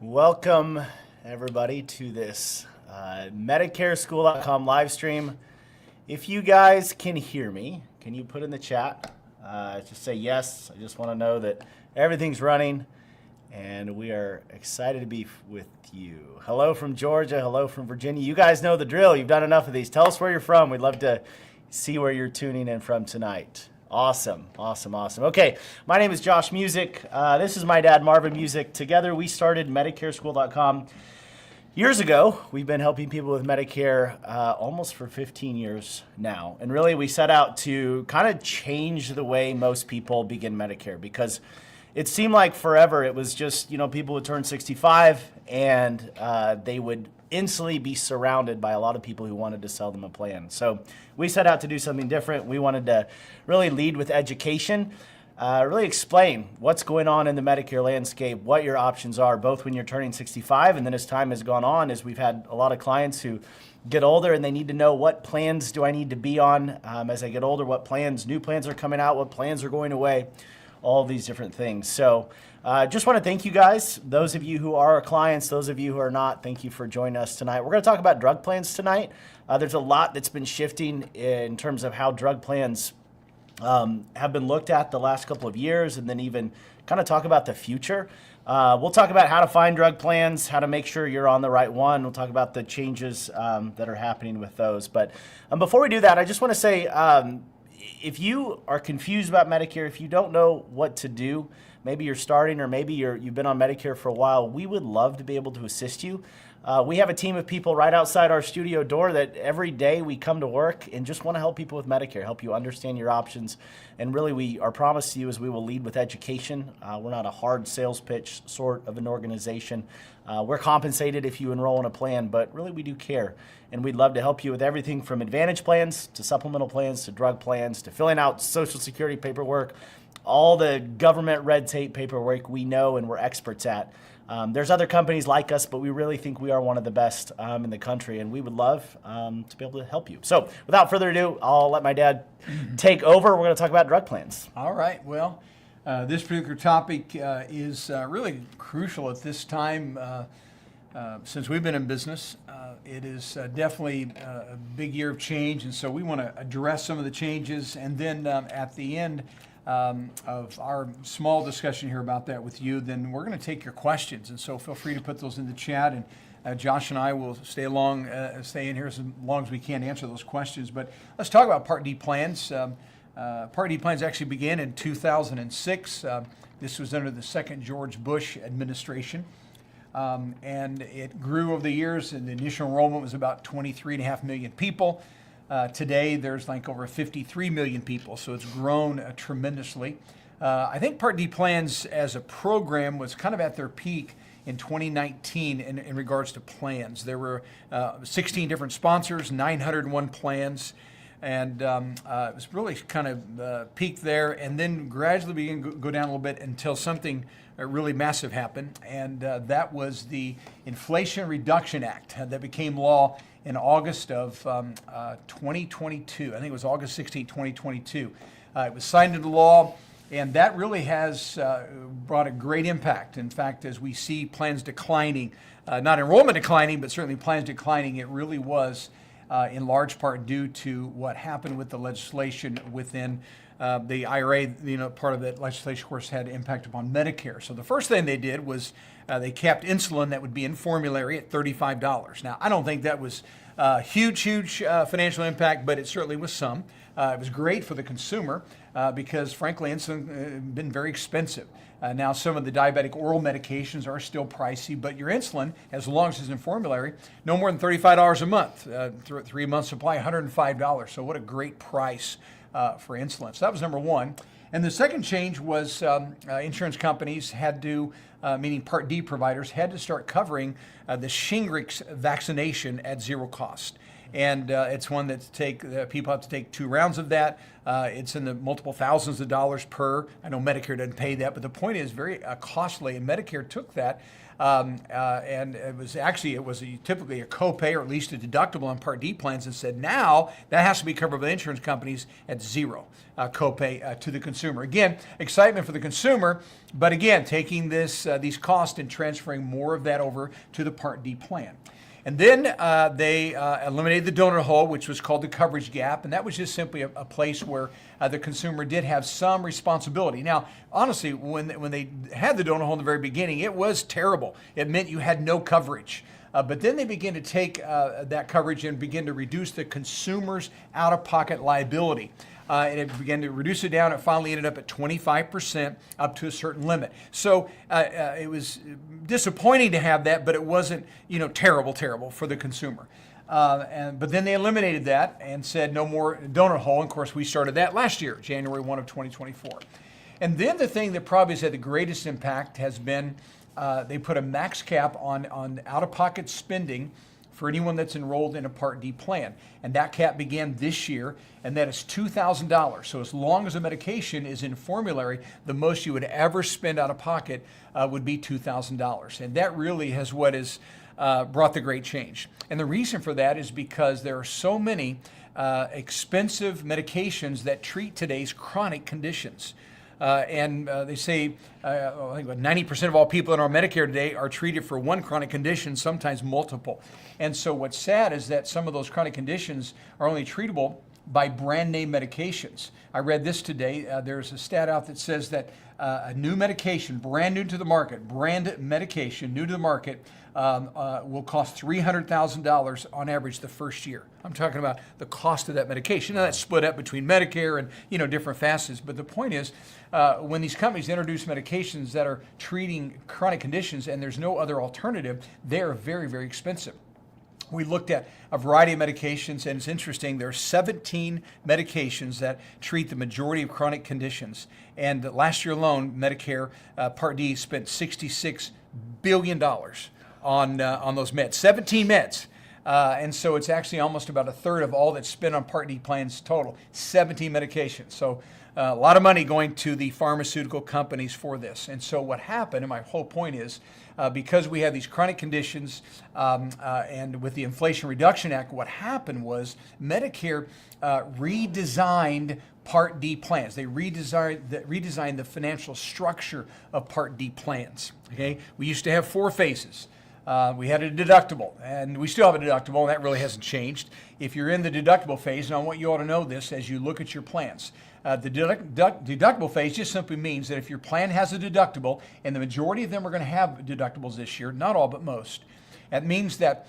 Welcome, everybody, to this MedicareSchool.com live stream. If you guys can hear me, can you put in the chat? Just say yes. I just want to know that everything's running, and we are excited to be with you. Hello from Georgia. Hello from Virginia. You guys know the drill. You've done enough of these. Tell us where you're from. We'd love to see where you're tuning in from tonight. Awesome. Okay, my name is Josh Music. This is my dad, Marvin Music. Together, we started MedicareSchool.com years ago. We've been helping people with Medicare almost for 15 years now. And really, we set out to kind of change the way most people begin Medicare, because it seemed like forever it was just, people would turn 65 and they would instantly be surrounded by a lot of people who wanted to sell them a plan. So we set out to do something different. We wanted to really lead with education, really explain what's going on in the Medicare landscape, what your options are, both when you're turning 65 and then as time has gone on, as we've had a lot of clients who get older and they need to know, what plans do I need to be on as I get older, what new plans are coming out, what plans are going away, all of these different things. So just want to thank you guys, those of you who are our clients, those of you who are not, thank you for joining us tonight. We're going to talk about drug plans tonight. There's a lot that's been shifting in terms of how drug plans have been looked at the last couple of years, and then even kind of talk about the future. We'll talk about how to find drug plans, how to make sure you're on the right one. We'll talk about the changes that are happening with those. But before we do that, I just want to say, if you are confused about Medicare, if you don't know what to do, maybe you're starting or maybe you've been on Medicare for a while, we would love to be able to assist you. We have a team of people right outside our studio door that every day we come to work and just want to help people with Medicare, help you understand your options. And really, our promise to you is we will lead with education. We're not a hard sales pitch sort of an organization. We're compensated if you enroll in a plan, but really we do care. And we'd love to help you with everything from advantage plans to supplemental plans to drug plans to filling out Social Security paperwork, all the government red tape paperwork we know and we're experts at. There's other companies like us, but we really think we are one of the best in the country, and we would love to be able to help you. So without further ado, I'll let my dad take over. We're going to talk about drug plans. All right. Well, this particular topic is really crucial at this time. Since we've been in business, it is definitely a big year of change, and so we want to address some of the changes, and then at the end of our small discussion here about that with you, then we're going to take your questions, and so feel free to put those in the chat, and Josh and I will stay in here as long as we can to answer those questions. But let's talk about Part D plans. Part D plans actually began in 2006. This was under the second George Bush administration. And it grew over the years, and the initial enrollment was about 23.5 million people. Today, there's like over 53 million people, so it's grown tremendously. I think Part D plans as a program was kind of at their peak in 2019 in regards to plans. There were 16 different sponsors, 901 plans, and it was really kind of peaked there, and then gradually began to go down a little bit until something really massive happened, and that was the Inflation Reduction Act that became law in August of 2022. I think it was August 16, 2022. It was signed into law, and that really has brought a great impact. In fact, as we see plans declining, not enrollment declining, but certainly plans declining, it really was in large part due to what happened with the legislation within the IRA. Part of that legislation, of course, had impact upon Medicare. So the first thing they did was they capped insulin that would be in Formulary at $35. Now, I don't think that was huge financial impact, but it certainly was some. It was great for the consumer because, frankly, insulin has been very expensive. Now, some of the diabetic oral medications are still pricey, but your insulin, as long as it's in Formulary, no more than $35 a month. 3 months supply, $105. So what a great price for insulin. So that was number one. And the second change was insurance companies had to, meaning Part D providers, had to start covering the Shingrix vaccination at zero cost. and it's one that people have to take 2 rounds of that. It's in the multiple thousands of dollars per. I know Medicare doesn't pay that, but the point is very costly, and Medicare took that. And it was typically a copay or at least a deductible on Part D plans, and said now that has to be covered by insurance companies at 0 copay to the consumer. Again, excitement for the consumer, but again, taking these costs and transferring more of that over to the Part D plan. And then they eliminated the donut hole, which was called the coverage gap, and that was just simply a place where the consumer did have some responsibility. Now, honestly, when they had the donut hole in the very beginning, it was terrible. It meant you had no coverage. But then they began to take that coverage and begin to reduce the consumer's out-of-pocket liability. And it began to reduce it down. It finally ended up at 25% up to a certain limit. So it was disappointing to have that, but it wasn't, terrible for the consumer. But then they eliminated that and said no more donut hole. And of course, we started that last year, January 1 of 2024. And then the thing that probably has had the greatest impact has been they put a max cap on out-of-pocket spending for anyone that's enrolled in a Part D plan. And that cap began this year, and that is $2,000. So as long as a medication is in formulary, the most you would ever spend out of pocket would be $2,000. And that really has what has brought the great change. And the reason for that is because there are so many expensive medications that treat today's chronic conditions. They say I think about 90% of all people in our Medicare today are treated for one chronic condition, sometimes multiple. And so what's sad is that some of those chronic conditions are only treatable by brand name medications. I read this today. There's a stat out that says that a new medication, brand new to the market, brand medication new to the market, will cost $300,000 on average the first year. I'm talking about the cost of that medication. Now that's split up between Medicare and different facets. But the point is, when these companies introduce medications that are treating chronic conditions and there's no other alternative, they are very, very expensive. We looked at a variety of medications, and it's interesting. There are 17 medications that treat the majority of chronic conditions. And last year alone, Medicare Part D spent $66 billion on those meds, 17 meds. And so it's actually almost about a third of all that's spent on Part D plans total, 17 medications. So a lot of money going to the pharmaceutical companies for this. And so what happened, and my whole point is, because we have these chronic conditions and with the Inflation Reduction Act, what happened was Medicare redesigned Part D plans. They redesigned the financial structure of Part D plans. Okay, we used to have 4 phases. We had a deductible, and we still have a deductible, and that really hasn't changed. If you're in the deductible phase, and I want you all to know this as you look at your plans, the deductible phase just simply means that if your plan has a deductible, and the majority of them are going to have deductibles this year, not all but most, that means that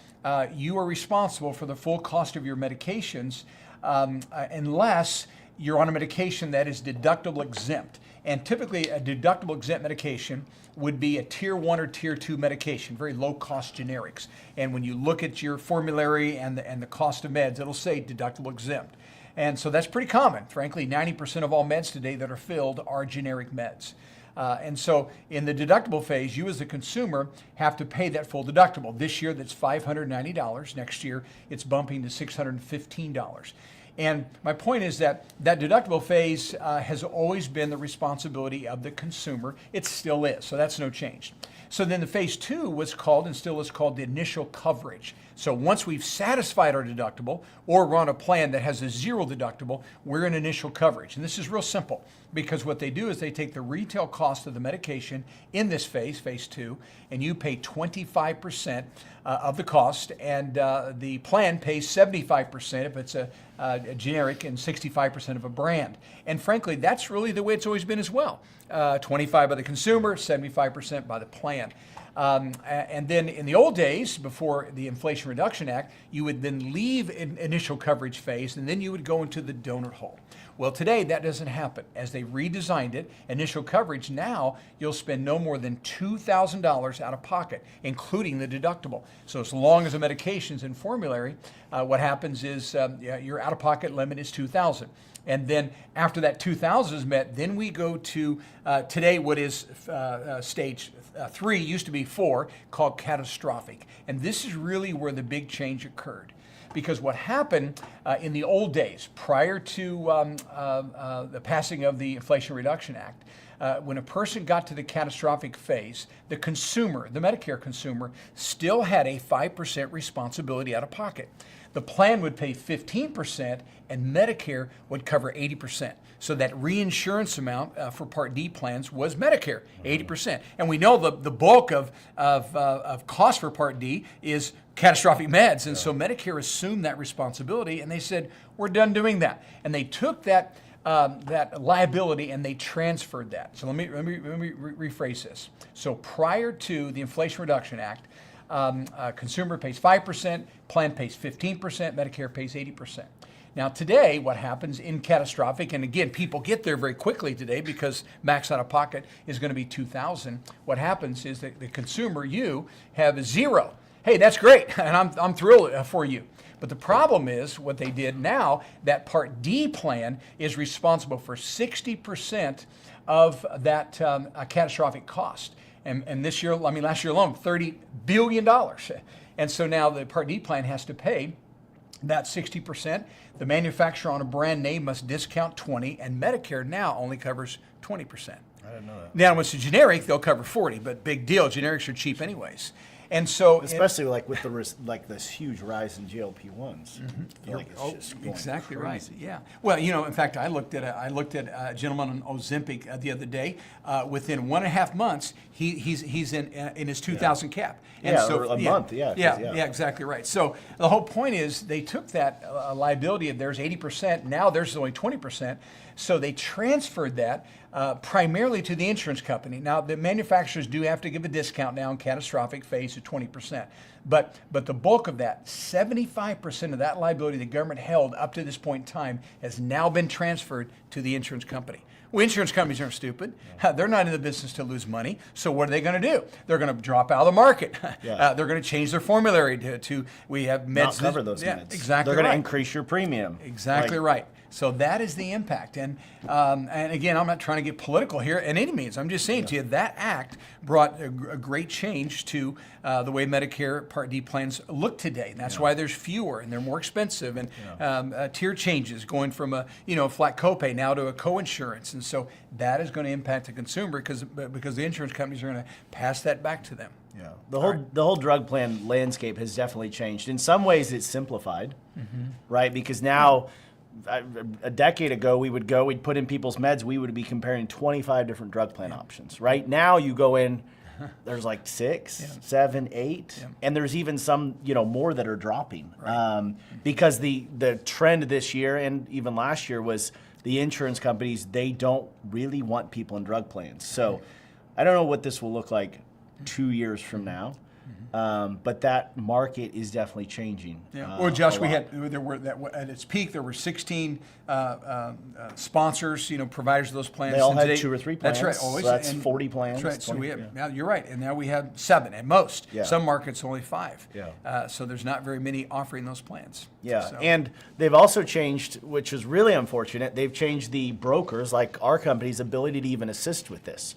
you are responsible for the full cost of your medications unless you're on a medication that is deductible exempt. And typically a deductible exempt medication would be a tier 1 or tier 2 medication, very low cost generics. And when you look at your formulary and the cost of meds, it'll say deductible exempt. And so that's pretty common. Frankly, 90% of all meds today that are filled are generic meds. And so in the deductible phase, you as a consumer have to pay that full deductible. This year, that's $590. Next year, it's bumping to $615. And my point is that deductible phase has always been the responsibility of the consumer. It still is, so that's no change. So then the phase 2 was called, and still is called, the initial coverage. So once we've satisfied our deductible, or we're on a plan that has a 0 deductible, we're in initial coverage. And this is real simple, because what they do is they take the retail cost of the medication in this phase, phase 2, and you pay 25% of the cost, and the plan pays 75% if it's a generic and 65% of a brand. And frankly, that's really the way it's always been as well. 25% by the consumer, 75% by the plan. And then in the old days, before the Inflation Reduction Act, you would then leave initial coverage phase, and then you would go into the donut hole. Well, today that doesn't happen. As they redesigned it, initial coverage, now you'll spend no more than $2,000 out of pocket, including the deductible. So as long as the medication's in formulary, what happens is your out-of-pocket limit is $2,000. And then after that 2,000 is met, then we go to today what is stage 3, used to be 4, called catastrophic. And this is really where the big change occurred. because what happened in the old days, prior to the passing of the Inflation Reduction Act, when a person got to the catastrophic phase, the consumer, the Medicare consumer, still had a 5% responsibility out of pocket. The plan would pay 15% and Medicare would cover 80%. So that reinsurance amount for Part D plans was Medicare, 80%. And we know the bulk of cost for Part D is catastrophic meds. And so Medicare assumed that responsibility and they said, we're done doing that. And they took that liability and they transferred that. So let me rephrase this. So prior to the Inflation Reduction Act, consumer pays 5%, plan pays 15%, Medicare pays 80%. Now today, what happens in catastrophic, and again, people get there very quickly today because max out of pocket is going to be $2,000. What happens is that the consumer, you, have a zero. Hey, that's great, and I'm thrilled for you. But the problem is what they did now, that Part D plan is responsible for 60% of that catastrophic cost. And this year, last year alone, $30 billion. And so now the Part D plan has to pay that 60%. The manufacturer on a brand name must discount 20%, and Medicare now only covers 20%. I didn't know that. Now, when it's a generic, they'll cover 40%, but big deal. Generics are cheap anyways. And so, especially like with this huge rise in GLP-1s, I feel like it's just going exactly crazy. right. Yeah. Well, in fact, I looked at a gentleman on Ozempic the other day. Within 1.5 months, he's in his 2,000 cap. And or a month. Yeah, exactly right. So the whole point is they took that liability of theirs 80%. Now theirs is only 20%. So they transferred that primarily to the insurance company. Now, the manufacturers do have to give a discount now in catastrophic phase of 20%. But the bulk of that, 75% of that liability the government held up to this point in time has now been transferred to the insurance company. Well, insurance companies aren't stupid. They're not in the business to lose money. So what are they going to do? They're going to drop out of the market. They're going to change their formulary to we have meds. Not cover those meds. Exactly. They're going to increase your premium. Exactly right. So that is the impact. And again, I'm not trying to get political here in any means. I'm just saying to you that act brought a great change to the way Medicare Part D plans look today. And that's why there's fewer and they're more expensive. And tier changes going from a flat copay now to a coinsurance. And so that is going to impact the consumer because the insurance companies are going to pass that back to them. Yeah, the whole drug plan landscape has definitely changed. In some ways, it's simplified, right? Because now, a decade ago, we'd put in people's meds, we would be comparing 25 different drug plan options. Right now, you go in, there's like 6, 7, 8, and there's even some more that are dropping. Right. Because the trend this year and even last year was the insurance companies, they don't really want people in drug plans. So I don't know what this will look like 2 years from now. But that market is definitely changing. Yeah. Well, Josh, at its peak there were 16 sponsors, providers of those plans. They all and had today, 2 or 3 plans. That's right. Always. So that's 40 plans. That's right. 20, So we have now. You're right. And now we have 7 at most. Yeah. Some markets only 5. Yeah. So there's not very many offering those plans. Yeah. So. And they've also changed, which is really unfortunate. They've changed the brokers, like our company's ability to even assist with this.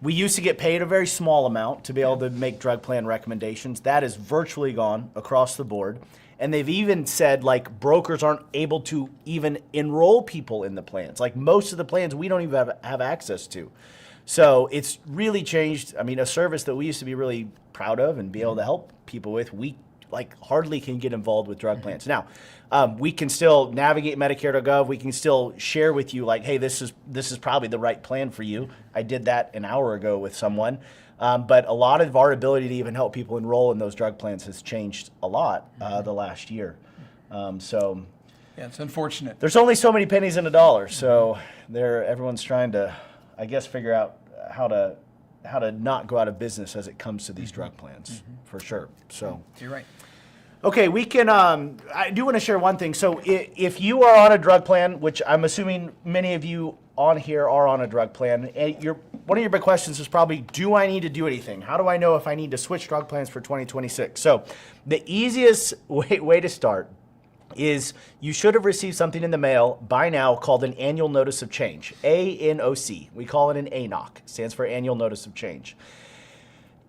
We used to get paid a very small amount to be able to make drug plan recommendations. That is virtually gone across the board. And they've even said like brokers aren't able to even enroll people in the plans. Like most of the plans we don't even have access to. So it's really changed. I mean, a service that we used to be really proud of and be able to help people with, we hardly can get involved with drug plans. Now, we can still navigate Medicare.gov. We can still share with you like, hey, this is probably the right plan for you. I did that an hour ago with someone. But a lot of our ability to even help people enroll in those drug plans has changed a lot the last year. So yeah, it's unfortunate. There's only so many pennies in a dollar. So everyone's trying to, I guess, figure out how to not go out of business as it comes to these drug plans, for sure. So you're right. Okay, we can. I do want to share one thing. So if you are on a drug plan, which I'm assuming many of you on here are on a drug plan, one of your big questions is probably, do I need to do anything? How do I know if I need to switch drug plans for 2026? So the easiest way to start is you should have received something in the mail by now called an annual notice of change, ANOC. We call it an ANOC. It stands for annual notice of change.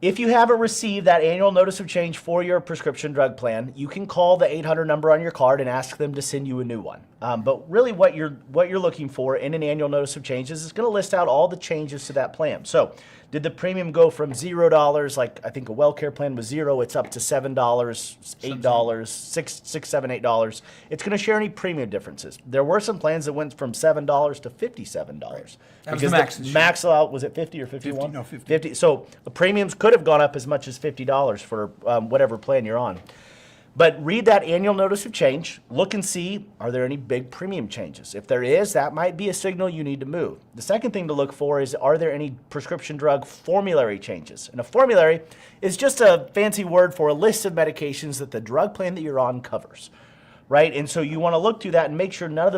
If you haven't received that annual notice of change for your prescription drug plan, you can call the 800 number on your card and ask them to send you a new one. But really what you're looking for in an annual notice of change is it's going to list out all the changes to that plan. So did the premium go from $0, like I think a WellCare plan was $0, it's up to $7, $8, $6, $7, $8. It's going to share any premium differences. There were some plans that went from $7 to $57. Right. That was the max. Max out, was it 50 or 51? 50, no, 50. 50. So the premiums could have gone up as much as $50 for whatever plan you're on. But read that annual notice of change, look and see, are there any big premium changes? If there is, that might be a signal you need to move. The second thing to look for is, are there any prescription drug formulary changes? And a formulary is just a fancy word for a list of medications that the drug plan that you're on covers, right? And so you want to look through that and make sure none of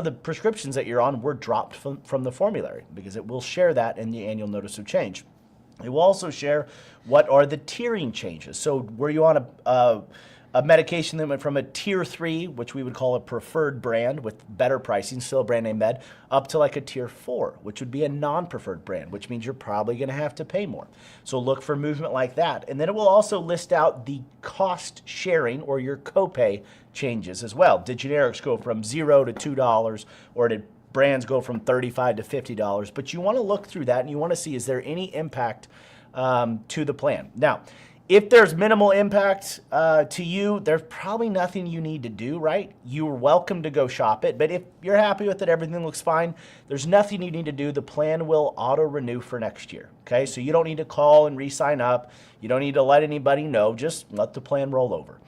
the prescriptions that you're on were dropped from the formulary, because it will share that in the annual notice of change. It will also share what are the tiering changes. So were you on a medication that went from a tier 3, which we would call a preferred brand with better pricing, still a brand name med, up to like a tier 4, which would be a non-preferred brand, which means you're probably going to have to pay more. So look for movement like that. And then it will also list out the cost sharing or your copay changes as well. Did generics go from $0 to $2, or did brands go from $35 to $50? But you want to look through that and you want to see, is there any impact to the plan? Now, if there's minimal impact to you, there's probably nothing you need to do, right? You're welcome to go shop it, but if you're happy with it, everything looks fine, there's nothing you need to do. The plan will auto-renew for next year, okay? So you don't need to call and re-sign up. You don't need to let anybody know. Just let the plan roll over.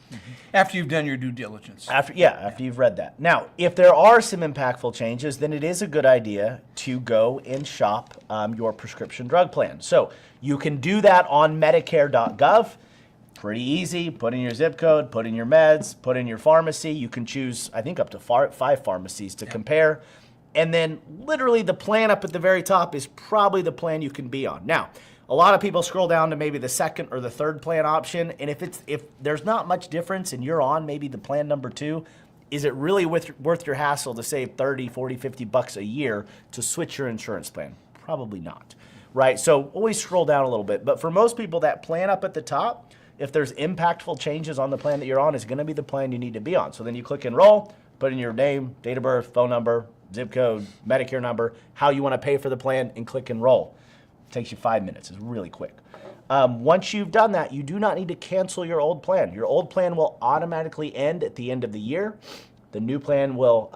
After you've done your due diligence. After you've read that. Now, if there are some impactful changes, then it is a good idea to go and shop your prescription drug plan. So you can do that on Medicare.gov. Pretty easy. Put in your zip code, put in your meds, put in your pharmacy. You can choose, I think, up to 5 pharmacies to compare. And then literally the plan up at the very top is probably the plan you can be on. Now, a lot of people scroll down to maybe the second or the third plan option, and if there's not much difference and you're on maybe the plan number 2, is it really worth your hassle to save 30, 40, 50 bucks a year to switch your insurance plan? Probably not, right? So always scroll down a little bit. But for most people, that plan up at the top, if there's impactful changes on the plan that you're on, is going to be the plan you need to be on. So then you click enroll, put in your name, date of birth, phone number, zip code, Medicare number, how you want to pay for the plan, and click enroll. Takes you 5 minutes. It's really quick. Once you've done that, you do not need to cancel your old plan. Your old plan will automatically end at the end of the year. The new plan will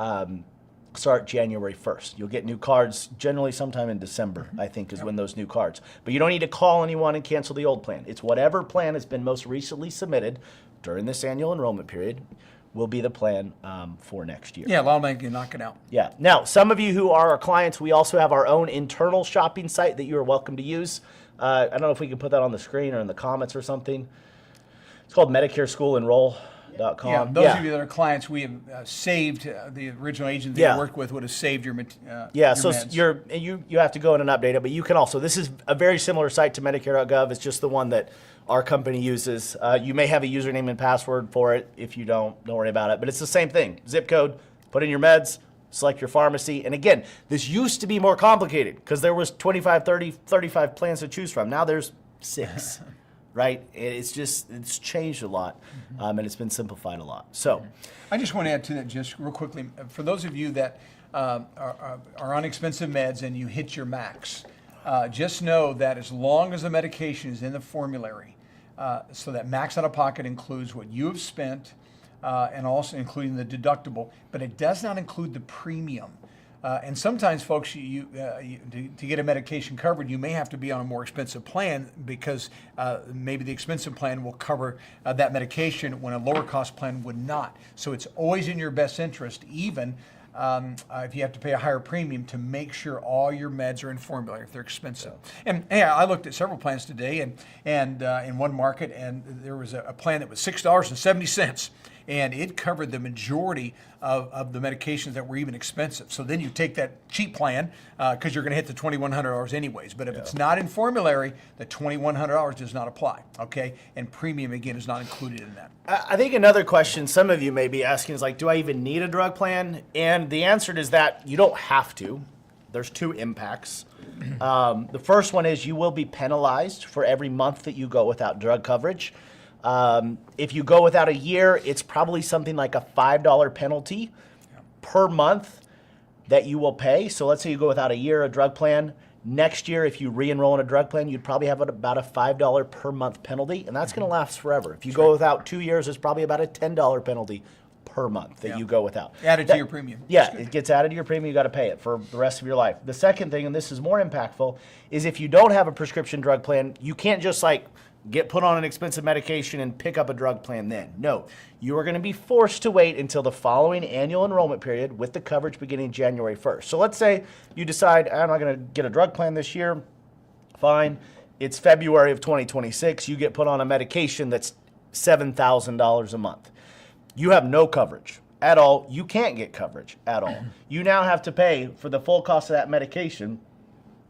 start January 1st. You'll get new cards generally sometime in December, I think, is when those new cards. But you don't need to call anyone and cancel the old plan. It's whatever plan has been most recently submitted during this annual enrollment period will be the plan for next year. Yeah, a lot of them can knock it out. Yeah. Now, some of you who are our clients, we also have our own internal shopping site that you are welcome to use. I don't know if we can put that on the screen or in the comments or something. It's called MedicareSchoolEnroll.com. Yeah, those of you that are clients, we have saved the original agent that you worked with would have saved your so meds. you have to go in and update it, but you can also. This is a very similar site to Medicare.gov. It's just the one that our company uses. You may have a username and password for it. If you don't worry about it. But it's the same thing. Zip code, put in your meds, select your pharmacy. And again, this used to be more complicated because there was 25, 30, 35 plans to choose from. Now there's 6, right? It's changed a lot, and it's been simplified a lot. So I just want to add to that just real quickly. For those of you that are on expensive meds and you hit your max, just know that as long as the medication is in the formulary, so that max out of pocket includes what you have spent and also including the deductible, but it does not include the premium. And sometimes, folks, to get a medication covered, you may have to be on a more expensive plan because maybe the expensive plan will cover that medication when a lower cost plan would not. So it's always in your best interest, even if you have to pay a higher premium, to make sure all your meds are in formulary if they're expensive. And I looked at several plans today, and in one market, and there was a plan that was $6.70, and it covered the majority of the medications that were even expensive. So then you take that cheap plan because you're going to hit the $2,100 anyways. But if it's not in formulary, the $2,100 does not apply. Okay, and premium again is not included in that. I think another question some of you may be asking is like, do I even need a drug plan? And the answer is that you don't have to. there's two impacts. The first one is you will be penalized for every month that you go without drug coverage. If you go without a year, it's probably something like a $5 penalty per month that you will pay. So let's say you go without a year, a drug plan. Next year, if you re-enroll in a drug plan, you'd probably have about a $5 per month penalty, and that's going to last forever. If you go without 2 years, it's probably about a $10 penalty per month that you go without. Added to your premium. Yeah, it gets added to your premium. You got to pay it for the rest of your life. The second thing, and this is more impactful, is if you don't have a prescription drug plan, you can't just like get put on an expensive medication and pick up a drug plan then. No, you are going to be forced to wait until the following annual enrollment period with the coverage beginning January 1st. So let's say you decide, I'm not going to get a drug plan this year. Fine. It's February of 2026. You get put on a medication that's $7,000 a month. You have no coverage at all. You can't get coverage at all. You now have to pay for the full cost of that medication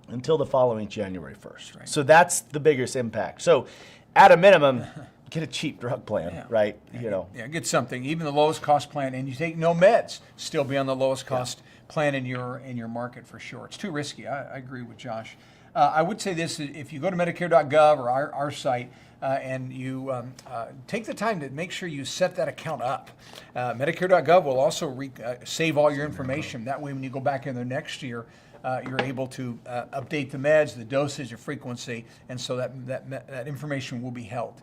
until the following January 1st. Right. So that's the biggest impact. So at a minimum, get a cheap drug plan, right? You know. Yeah, get something, even the lowest cost plan, and you take no meds, still be on the lowest cost plan in your market for sure. It's too risky. I agree with Josh. I would say this, if you go to Medicare.gov or our site, and you take the time to make sure you set that account up. Medicare.gov will also save all your information. That way when you go back in there next year, you're able to update the meds, the dosage, the frequency, and so that information will be held.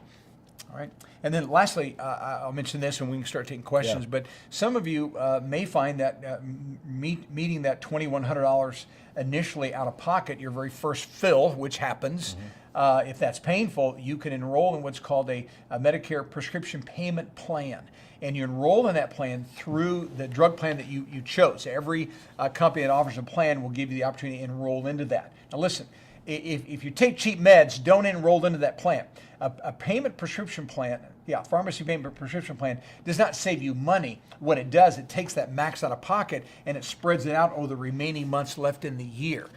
All right. And then lastly, I'll mention this and we can start taking questions, but some of you may find that meeting that $2,100 initially out of pocket, your very first fill, which happens, if that's painful, you can enroll in what's called a Medicare prescription payment plan. And you enroll in that plan through the drug plan that you chose. Every company that offers a plan will give you the opportunity to enroll into that. Now listen, if you take cheap meds, don't enroll into that plan. A payment prescription plan, pharmacy payment prescription plan does not save you money. What it does, it takes that max out of pocket and it spreads it out over the remaining months left in the year.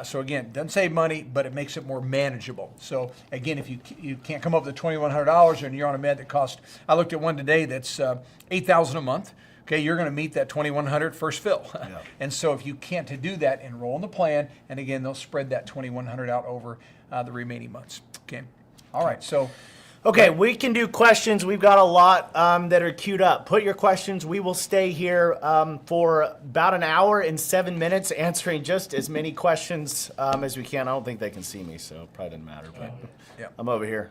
So again, doesn't save money, but it makes it more manageable. So again, if you can't come up with the $2,100 and you're on a med that costs, I looked at one today that's $8,000 a month. Okay, you're going to meet that $2,100 first fill. And so if you can't do that, enroll in the plan, and again, they'll spread that $2,100 out over the remaining months. Okay, all right. So. Okay, we can do questions. We've got a lot that are queued up. Put your questions. We will stay here for about an hour and 7 minutes answering just as many questions as we can. I don't think they can see me, so it probably doesn't matter, but I'm over here.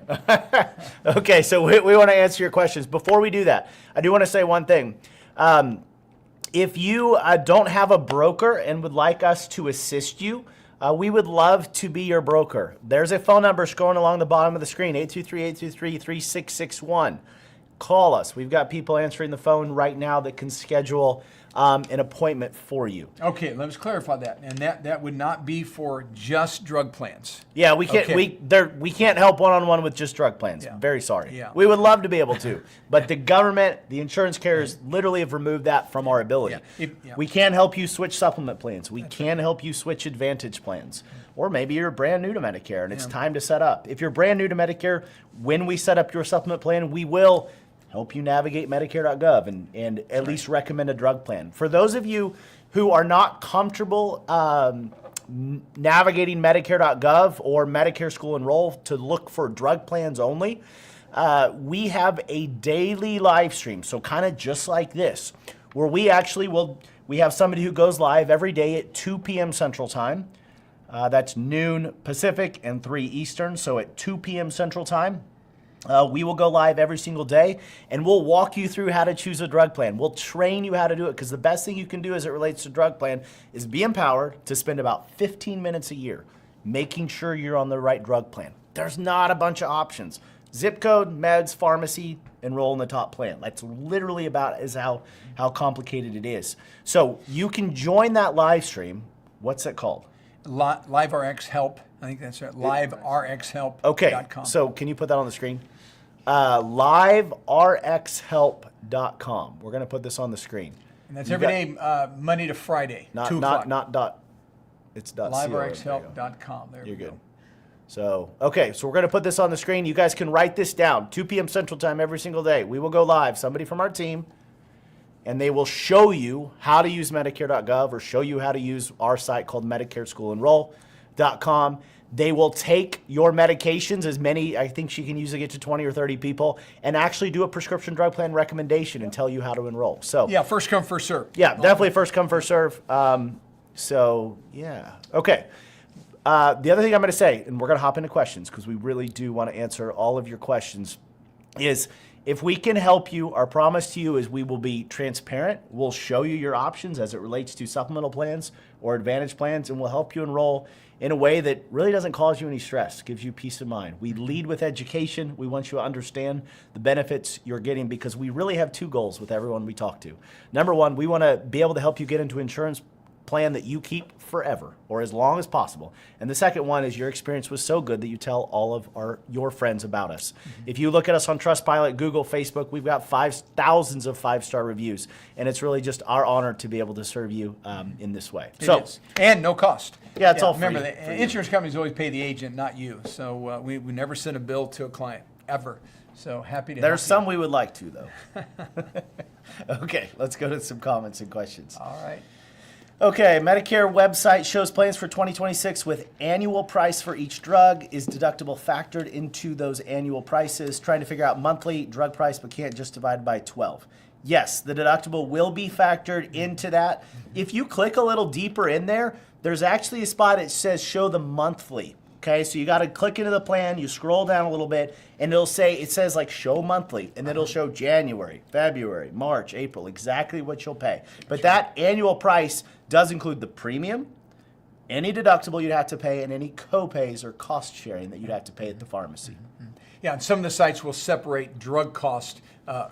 Okay, so we want to answer your questions. Before we do that, I do want to say one thing. If you don't have a broker and would like us to assist you, we would love to be your broker. There's a phone number scrolling along the bottom of the screen, 823-823-3661. Call us. We've got people answering the phone right now that can schedule an appointment for you. Okay, let's clarify that. And that would not be for just drug plans. Yeah, we can't we can't help one-on-one with just drug plans. Yeah. Very sorry. Yeah. We would love to be able to, but the government, the insurance carriers literally have removed that from our ability. We can help you switch supplement plans. We can help you switch Advantage plans. Or maybe you're brand new to Medicare and it's time to set up. If you're brand new to Medicare, when we set up your supplement plan, we will help you navigate Medicare.gov and at least recommend a drug plan. For those of you who are not comfortable navigating Medicare.gov or Medicare School Enroll to look for drug plans only, we have a daily live stream, so kind of just like this, where we actually we have somebody who goes live every day at 2 p.m. Central Time. That's noon Pacific and 3 Eastern, so at 2 p.m. Central Time. We will go live every single day, and we'll walk you through how to choose a drug plan. We'll train you how to do it, because the best thing you can do as it relates to drug plan is be empowered to spend about 15 minutes a year making sure you're on the right drug plan. There's not a bunch of options. Zip code, meds, pharmacy, enroll in the top plan. That's literally about how complicated it is. So you can join that live stream. What's it called? Live RX Help. I think that's right. LiveRxHelp.com. Okay, so can you put that on the screen? LiveRxHelp.com. We're going to put this on the screen. And that's every day, Monday to Friday, 2 o'clock. Not dot. It's dot. LiveRxHelp.com. There You're good. So, okay, so we're going to put this on the screen. You guys can write this down. 2 p.m. Central Time every single day. We will go live. Somebody from our team and they will show you how to use Medicare.gov or show you how to use our site called MedicareSchoolEnroll.com. They will take your medications, as many, I think she can usually get to 20 or 30 people, and actually do a prescription drug plan recommendation and tell you how to enroll. So Yeah, first come, first serve. yeah, definitely first come, first serve. So yeah, okay. The other thing I'm going to say, and we're going to hop into questions because we really do want to answer all of your questions, is if we can help you, our promise to you is we will be transparent. We'll show you your options as it relates to supplemental plans or advantage plans, and we'll help you enroll in a way that really doesn't cause you any stress, gives you peace of mind. We lead with education. We want you to understand the benefits you're getting because we really have two goals with everyone we talk to. Number one, we want to be able to help you get into insurance plan that you keep forever or as long as possible. And the second one is your experience was so good that you tell all of your friends about us. If you look at us on Trustpilot, Google, Facebook, we've got thousands of 5-star reviews. And it's really just our honor to be able to serve you in this way. It is. And no cost. Yeah, it's all free. Remember, the insurance companies always pay the agent, not you. So we never send a bill to a client, ever. So happy to There's help some we would like to, though. Okay, let's go to some comments and questions. All right. Okay, Medicare website shows plans for 2026 with annual price for each drug. Is deductible factored into those annual prices? Trying to figure out monthly drug price, but can't just divide by 12. Yes, the deductible will be factored into that. If you click a little deeper in there, there's actually a spot that says show the monthly. Okay, so you got to click into the plan, you scroll down a little bit, and it says like show monthly, and then it'll show January, February, March, April, exactly what you'll pay. But that annual price does include the premium, any deductible you'd have to pay, and any co-pays or cost sharing that you'd have to pay at the pharmacy. Yeah, and some of the sites will separate drug cost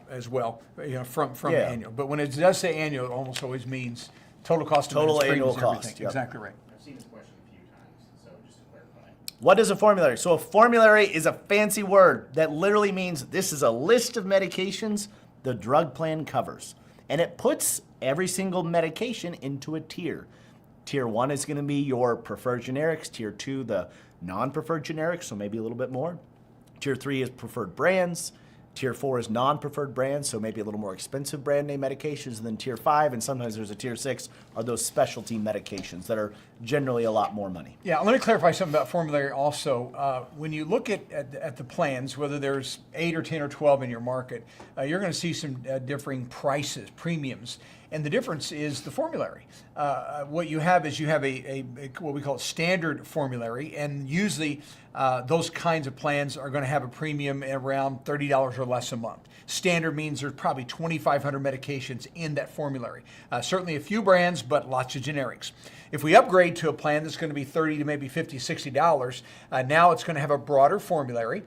as well, from annual. But when it does say annual, it almost always means total cost of Total meds, annual premiums, cost, everything. yep. Exactly right. I've seen this question a few times, so just to clarify. What is a formulary? So a formulary is a fancy word that literally means this is a list of medications the drug plan covers. And it puts every single medication into a tier. Tier 1 is going to be your preferred generics. Tier 2, the non-preferred generics, so maybe a little bit more. Tier 3 is preferred brands. Tier 4 is non-preferred brands, so maybe a little more expensive brand name medications. And then Tier 5, and sometimes there's a Tier 6, are those specialty medications that are generally a lot more money. Yeah, let me clarify something about formulary also. When you look at the plans, whether there's 8 or 10 or 12 in your market, you're going to see some differing prices, premiums. And the difference is the formulary. What you have is a what we call a standard formulary, and usually those kinds of plans are going to have a premium around $30 or less a month. Standard means there's probably 2,500 medications in that formulary. Certainly a few brands, but lots of generics. If we upgrade to a plan that's going to be $30 to maybe $50, $60, now it's going to have a broader formulary,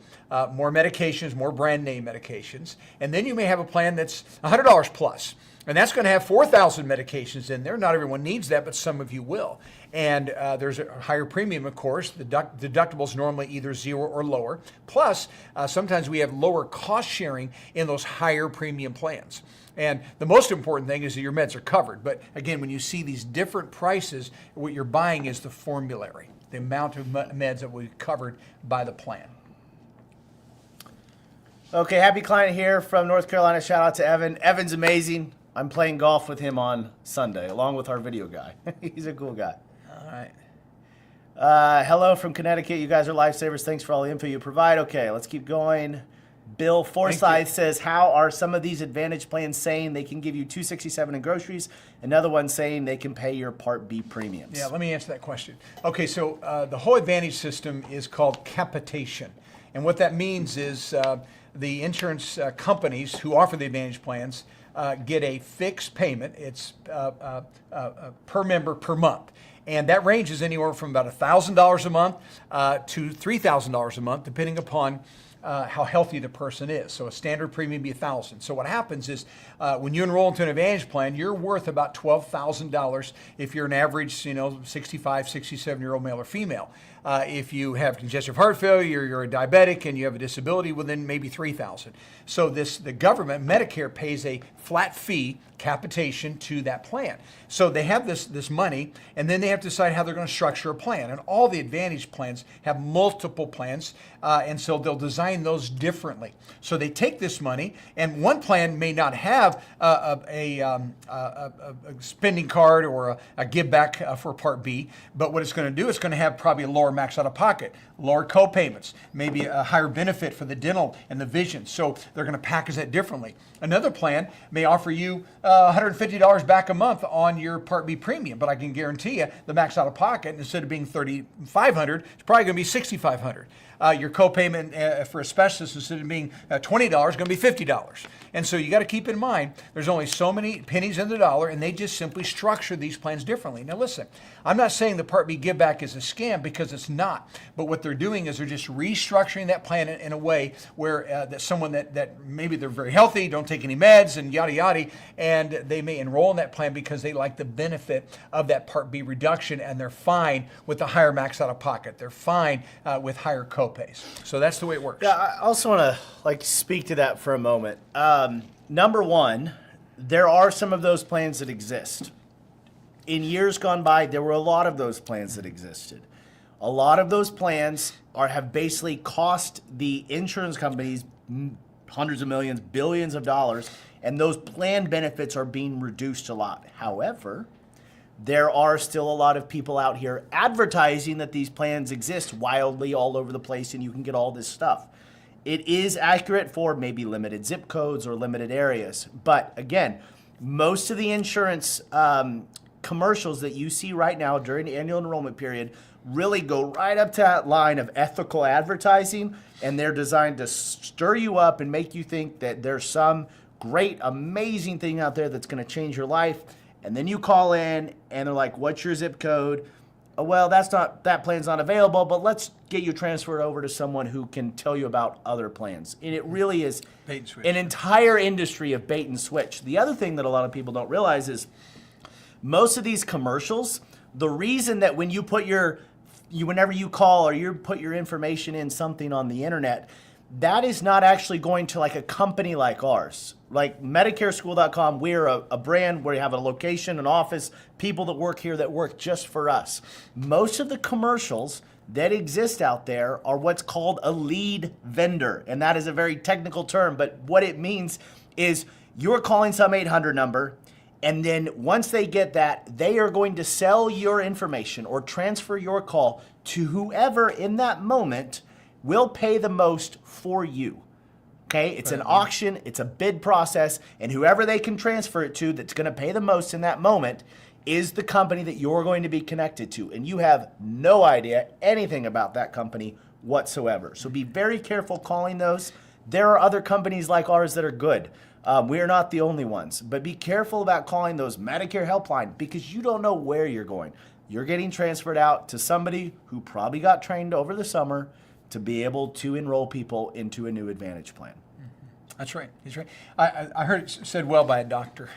more medications, more brand name medications, and then you may have a plan that's $100 plus. And that's going to have 4,000 medications in there. Not everyone needs that, but some of you will. And there's a higher premium, of course. The deductibles normally either 0 or lower. Plus, sometimes we have lower cost sharing in those higher premium plans. And the most important thing is that your meds are covered. But again, when you see these different prices, what you're buying is the formulary, the amount of meds that will be covered by the plan. Okay, happy client here from North Carolina. Shout out to Evan. Evan's amazing. I'm playing golf with him on Sunday, along with our video guy. He's a cool guy. All right. Hello from Connecticut. You guys are lifesavers. Thanks for all the info you provide. Okay, let's keep going. Bill Forsyth says, how are some of these Advantage plans saying they can give you $267 in groceries? Another one saying they can pay your Part B premiums. Yeah, let me answer that question. Okay, so the whole Advantage system is called capitation. And what that means is the insurance companies who offer the Advantage plans get a fixed payment. It's per member per month. And that ranges anywhere from about $1,000 a month to $3,000 a month, depending upon how healthy the person is. So a standard premium would be $1,000. So what happens is when you enroll into an Advantage plan, you're worth about $12,000 if you're an average, 65, 67-year-old male or female. If you have congestive heart failure, you're a diabetic, and you have a disability, well, then maybe $3,000. So the government, Medicare, pays a flat fee capitation to that plan. So they have this money, and then they have to decide how they're going to structure a plan. And all the Advantage plans have multiple plans, and so they'll design those differently. So they take this money, and one plan may not have a spending card or a give back for Part B, but what it's going to do, it's going to have probably a lower max out of pocket, lower co-payments, maybe a higher benefit for the dental and the vision. So they're going to package that differently. Another plan may offer you $150 back a month on your Part B premium, but I can guarantee you the max out of pocket, instead of being $3,500, it's probably going to be $6,500. Your co-payment for a specialist, instead of being $20, is going to be $50. And so you got to keep in mind, there's only so many pennies in the dollar, and they just simply structure these plans differently. Now listen, I'm not saying the Part B give back is a scam, because it's not. But what they're doing is they're just restructuring that plan in a way where that someone that maybe they're very healthy, don't take any meds, and yada yada, and they may enroll in that plan because they like the benefit of that Part B reduction, and they're fine with the higher max out of pocket. They're fine with higher co-pays. So that's the way it works. Yeah, I also want to speak to that for a moment. Number one, there are some of those plans that exist. In years gone by, there were a lot of those plans that existed. A lot of those plans have basically cost the insurance companies hundreds of millions, billions of dollars, and those plan benefits are being reduced a lot. However, there are still a lot of people out here advertising that these plans exist wildly all over the place, and you can get all this stuff. It is accurate for maybe limited zip codes or limited areas. But again, most of the insurance commercials that you see right now during the annual enrollment period really go right up to that line of ethical advertising, and they're designed to stir you up and make you think that there's some great, amazing thing out there that's going to change your life. And then you call in and they're like, what's your zip code? Oh, well, that plan's not available, but let's get you transferred over to someone who can tell you about other plans. And it really is Bait and switch. an entire industry of bait and switch. The other thing that a lot of people don't realize is most of these commercials, the reason that when you put whenever you call or you put your information in something on the internet, that is not actually going to like a company like ours. Like MedicareSchool.com, we're a brand where you have a location, an office, people that work here that work just for us. Most of the commercials that exist out there are what's called a lead vendor. And that is a very technical term, but what it means is you're calling some 800 number, and then once they get that, they are going to sell your information or transfer your call to whoever in that moment will pay the most for you. Okay, it's an auction, it's a bid process, and whoever they can transfer it to that's going to pay the most in that moment is the company that you're going to be connected to. And you have no idea anything about that company whatsoever. So be very careful calling those. There are other companies like ours that are good. We are not the only ones. But be careful about calling those Medicare helpline, because you don't know where you're going. You're getting transferred out to somebody who probably got trained over the summer to be able to enroll people into a new Advantage plan. That's right. He's right. I heard it said well by a doctor,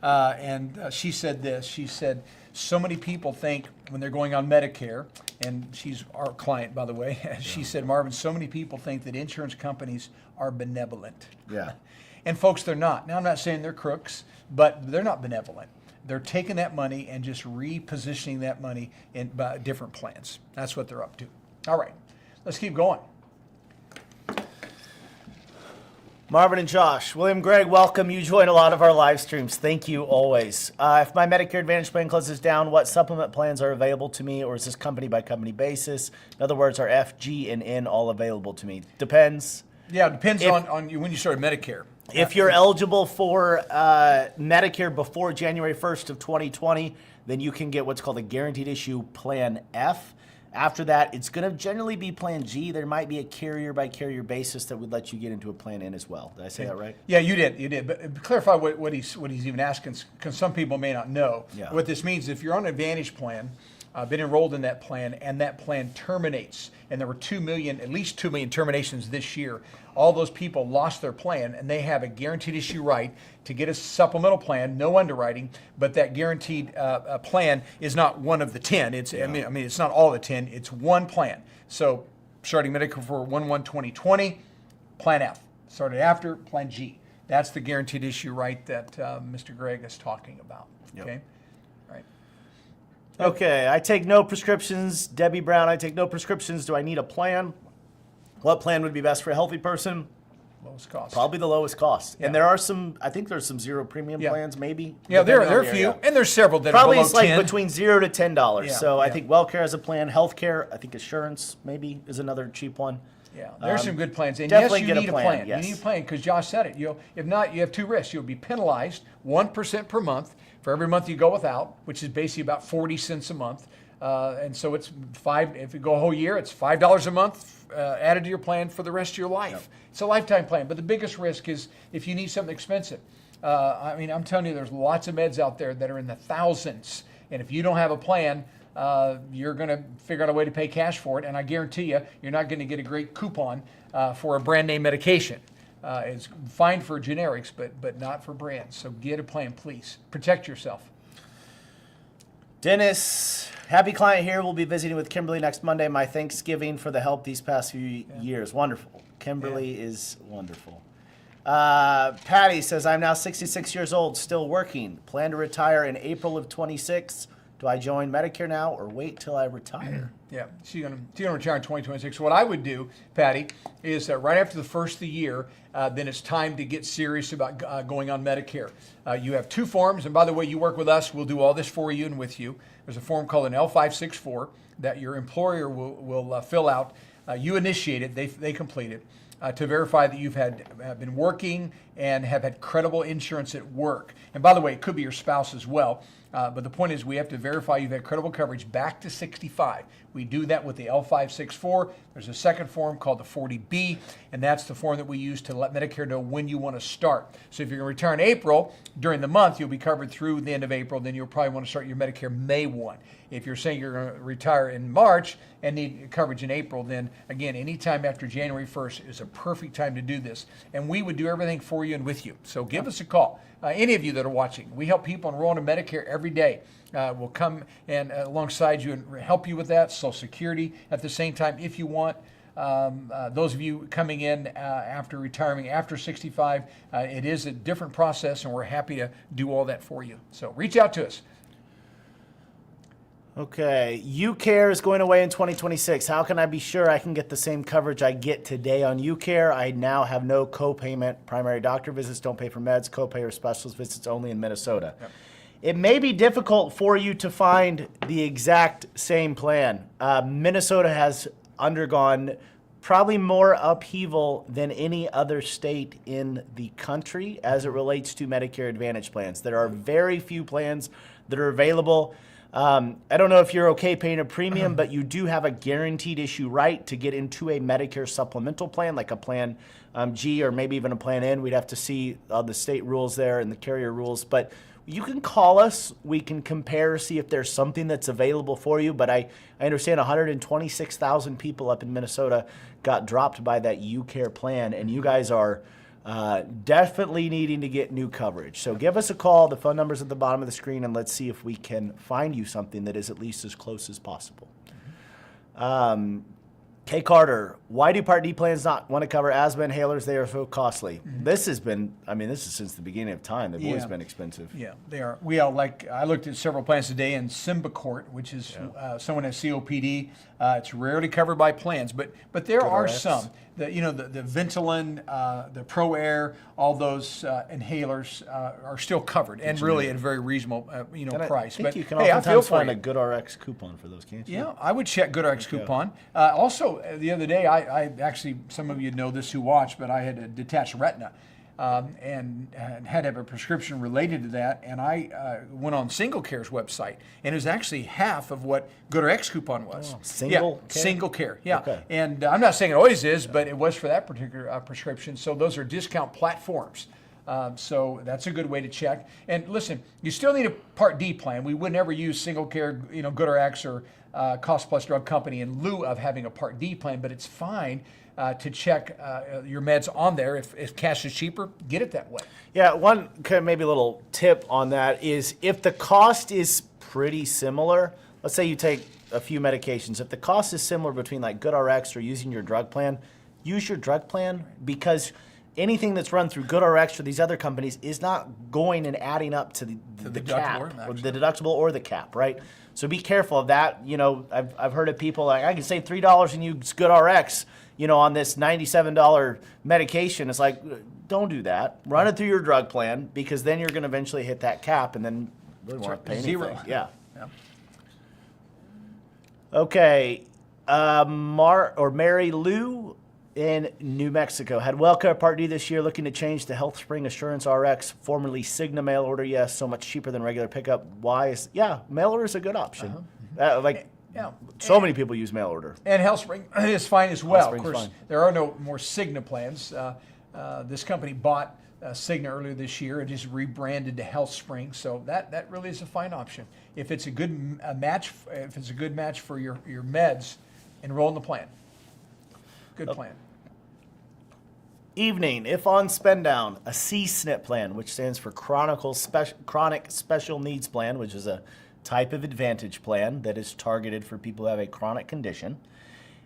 and she said this. She said, so many people think when they're going on Medicare, and she's our client, by the way, she said, Marvin, so many people think that insurance companies are benevolent. Yeah. And folks, they're not. Now, I'm not saying they're crooks, but they're not benevolent. They're taking that money and just repositioning that money in different plans. That's what they're up to. All right, let's keep going. Marvin and Josh, William, Greg, welcome. You join a lot of our live streams. Thank you always. If my Medicare Advantage plan closes down, what supplement plans are available to me, or is this company by company basis? In other words, are F, G, and N all available to me? Depends. Yeah, it depends on you when you started Medicare. If you're eligible for Medicare before January 1st of 2020, then you can get what's called a guaranteed issue Plan F. After that, it's going to generally be Plan G. There might be a carrier-by-carrier basis that would let you get into a Plan N as well. Did I say that right? Yeah, you did. But clarify what he's even asking, because some people may not know. Yeah. What this means, if you're on an Advantage plan, been enrolled in that plan, and that plan terminates, and there were at least 2 million terminations this year, all those people lost their plan, and they have a guaranteed issue right to get a supplemental plan, no underwriting, but that guaranteed plan is not one of the 10. I mean, it's not all the 10. It's one plan. So starting Medicare for 1/1/2020, Plan F. Started after, Plan G. That's the guaranteed issue right that Mr. Gregg is talking about. Yep. Okay. Right. Okay, I take no prescriptions. Debbie Brown, I take no prescriptions. Do I need a plan? What plan would be best for a healthy person? Lowest cost. Probably the lowest cost. Yeah. And there are some, I think there's some zero premium Yeah. plans, maybe. Yeah, there depending are on a the few, area. and there's several that Probably are it's below like 10. between $0 to $10. Yeah, So I yeah. think WellCare has a plan. Healthcare, I think Assurance maybe is another cheap one. Yeah, there's some good plans. And definitely yes, you get a need a plan, plan. yes. You need a plan because Josh said it. If not, you have two risks. You'll be penalized 1% per month for every month you go without, which is basically about 40 cents a month. And so it's if you go a whole year, it's $5 a month added to your plan for the rest of your life. Yep. It's a lifetime plan. But the biggest risk is if you need something expensive. I mean, I'm telling you, there's lots of meds out there that are in the thousands. And if you don't have a plan, you're going to figure out a way to pay cash for it. And I guarantee you, you're not going to get a great coupon for a brand name medication. It's fine for generics, but not for brands. So get a plan, please. Protect yourself. Dennis, happy client here. We'll be visiting with Kimberly next Monday. My Thanksgiving for the help these past few years. Wonderful. Kimberly is wonderful. Patty says, I'm now 66 years old, still working. Plan to retire in April of 26. Do I join Medicare now or wait till I retire? Yeah, she's gonna retire in 2026. So what I would do, Patty, is that right after the first of the year, then it's time to get serious about going on Medicare. You have two forms, and by the way, you work with us. We'll do all this for you and with you. There's a form called an L564 that your employer will fill out. You initiate it; they complete it. To verify that you've been working and have had credible insurance at work. And by the way, it could be your spouse as well. But the point is we have to verify you've had credible coverage back to 65. We do that with the L564. There's a second form called the 40B, and that's the form that we use to let Medicare know when you want to start. So if you're going to retire in April, during the month, you'll be covered through the end of April. Then you'll probably want to start your Medicare May 1. If you're saying you're going to retire in March and need coverage in April, then again, anytime after January 1st is a perfect time to do this. And we would do everything for you and with you. So give us a call. Any of you that are watching, we help people enroll in Medicare every day. We'll come and alongside you and help you with that. Social Security at the same time if you want. Those of you coming in after retiring after 65, it is a different process, and we're happy to do all that for you. So reach out to us. Okay, UCare is going away in 2026. How can I be sure I can get the same coverage I get today on UCare? I now have no co-payment. Primary doctor visits don't pay for meds. Co-pay or specialist visits only in Minnesota. Yep. It may be difficult for you to find the exact same plan. Minnesota has undergone probably more upheaval than any other state in the country as it relates to Medicare Advantage plans. There are very few plans that are available. I don't know if you're okay paying a premium, but you do have a guaranteed issue right to get into a Medicare supplemental plan, like a Plan G or maybe even a Plan N. We'd have to see the state rules there and the carrier rules. But you can call us. We can compare, see if there's something that's available for you. But I understand 126,000 people up in Minnesota got dropped by that UCare plan, and you guys are definitely needing to get new coverage. So give us a call. The phone number's at the bottom of the screen, and let's see if we can find you something that is at least as close as possible. Kay Carter, why do Part D plans not want to cover asthma inhalers? They are so costly. This has been, this is since the beginning of time. They've always been expensive. Yeah, they are. I looked at several plans today, and Symbicort, which is someone has COPD, it's rarely covered by plans, but there are some. The Ventolin, the Pro Air, all those inhalers are still covered, and really at a very reasonable price. I think you can hey, oftentimes find a GoodRx coupon for those, can't you? Yeah, I would check GoodRx coupon. Also, the other day, I actually, some of you know this who watch, but I had a detached retina. And had to have a prescription related to that, and I went on Single Care's website, and it was actually half of what GoodRx coupon was. Oh, Single Care? Single Care, yeah. Okay. And I'm not saying it always is, but it was for that particular prescription. So those are discount platforms. So that's a good way to check. And listen, you still need a Part D plan. We would never use single care, GoodRx or Cost Plus Drug Company in lieu of having a Part D plan, but it's fine to check your meds on there. If cash is cheaper, get it that way. Yeah, one maybe a little tip on that is if the cost is pretty similar, let's say you take a few medications, if the cost is similar between like GoodRx or using your drug plan, use your drug plan, because anything that's run through GoodRx or these other companies is not going and adding up to the cap, or the deductible or the cap, right? So be careful of that. I've heard of people like, I can save $3 and use GoodRx, on this $97 medication. It's like, don't do that. Run it through your drug plan, because then you're going to eventually hit that cap and then really won't pay anything. Zero. Yeah. Yeah. Okay. Mary Lou in New Mexico had WellCare Part D this year, looking to change to HealthSpring Assurance RX, formerly Cigna mail order. Yes, so much cheaper than regular pickup. Mail order is a good option. So many people use mail order. And HealthSpring is fine as well. HealthSpring's Of course, fine. there are no more Cigna plans. This company bought Cigna earlier this year and just rebranded to HealthSpring, so that really is a fine option. If it's a good match, for your meds, enroll in the plan. Good plan. Evening, if on spend down, a C-SNP plan, which stands for Chronic Special Needs Plan, which is a type of Advantage plan that is targeted for people who have a chronic condition.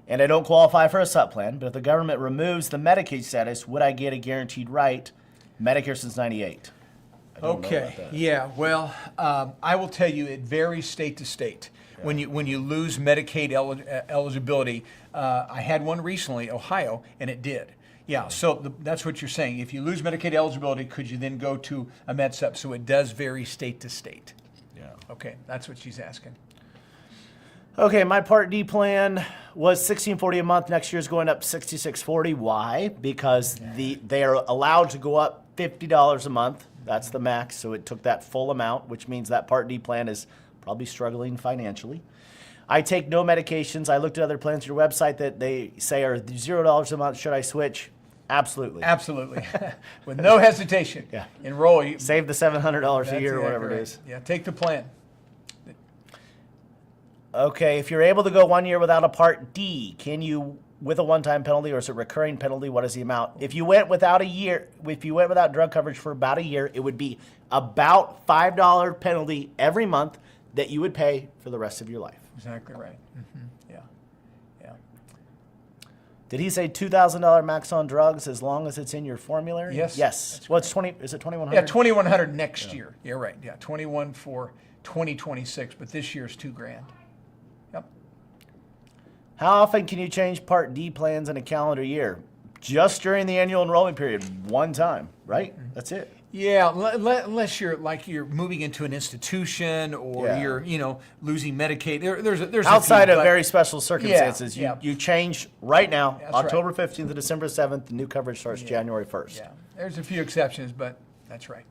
And I don't qualify for a SUP plan, but if the government removes the Medicaid status, would I get a guaranteed right? Medicare since 98. Okay. Yeah. Well, I will tell you, it varies state to state. Yeah. When you lose Medicaid eligibility, I had one recently, Ohio, and it did. Yeah. So that's what you're saying. If you lose Medicaid eligibility, could you then go to a MedSup? So it does vary state to state. Yeah. Okay. That's what she's asking. Okay, my Part D plan was $1,640 a month. Next year's going up $6,640. Why? Because they are allowed to go up $50 a month. That's the max. So it took that full amount, which means that Part D plan is probably struggling financially. I take no medications. I looked at other plans on your website that they say are $0 a month. Should I switch? Absolutely. Absolutely. With no hesitation. Yeah. Enroll. Save the $700 a year or whatever it is. Yeah, take the plan. Okay, if you're able to go 1 year without a Part D, can you, with a one-time penalty, or is it a recurring penalty? What is the amount? If you went without drug coverage for about a year, it would be about $5 penalty every month that you would pay for the rest of your life. Exactly right. Mm-hmm. Yeah. Yeah. Did he say $2,000 max on drugs as long as it's in your formulary? Yes. Yes. Well, it's 20. Is it 2,100? Yeah, 2,100 next year. Yeah, right. Yeah, 21 for 2026, but this year's $2,000. Yep. How often can you change Part D plans in a calendar year? Just during the annual enrollment period, one time, right? Mm-hmm. That's it. Yeah, unless you're moving into an institution or you're losing Medicaid. There's outside of very special circumstances. You change right now. That's October right. 15th to December 7th. The new coverage starts January 1st. Yeah, there's a few exceptions, but that's right.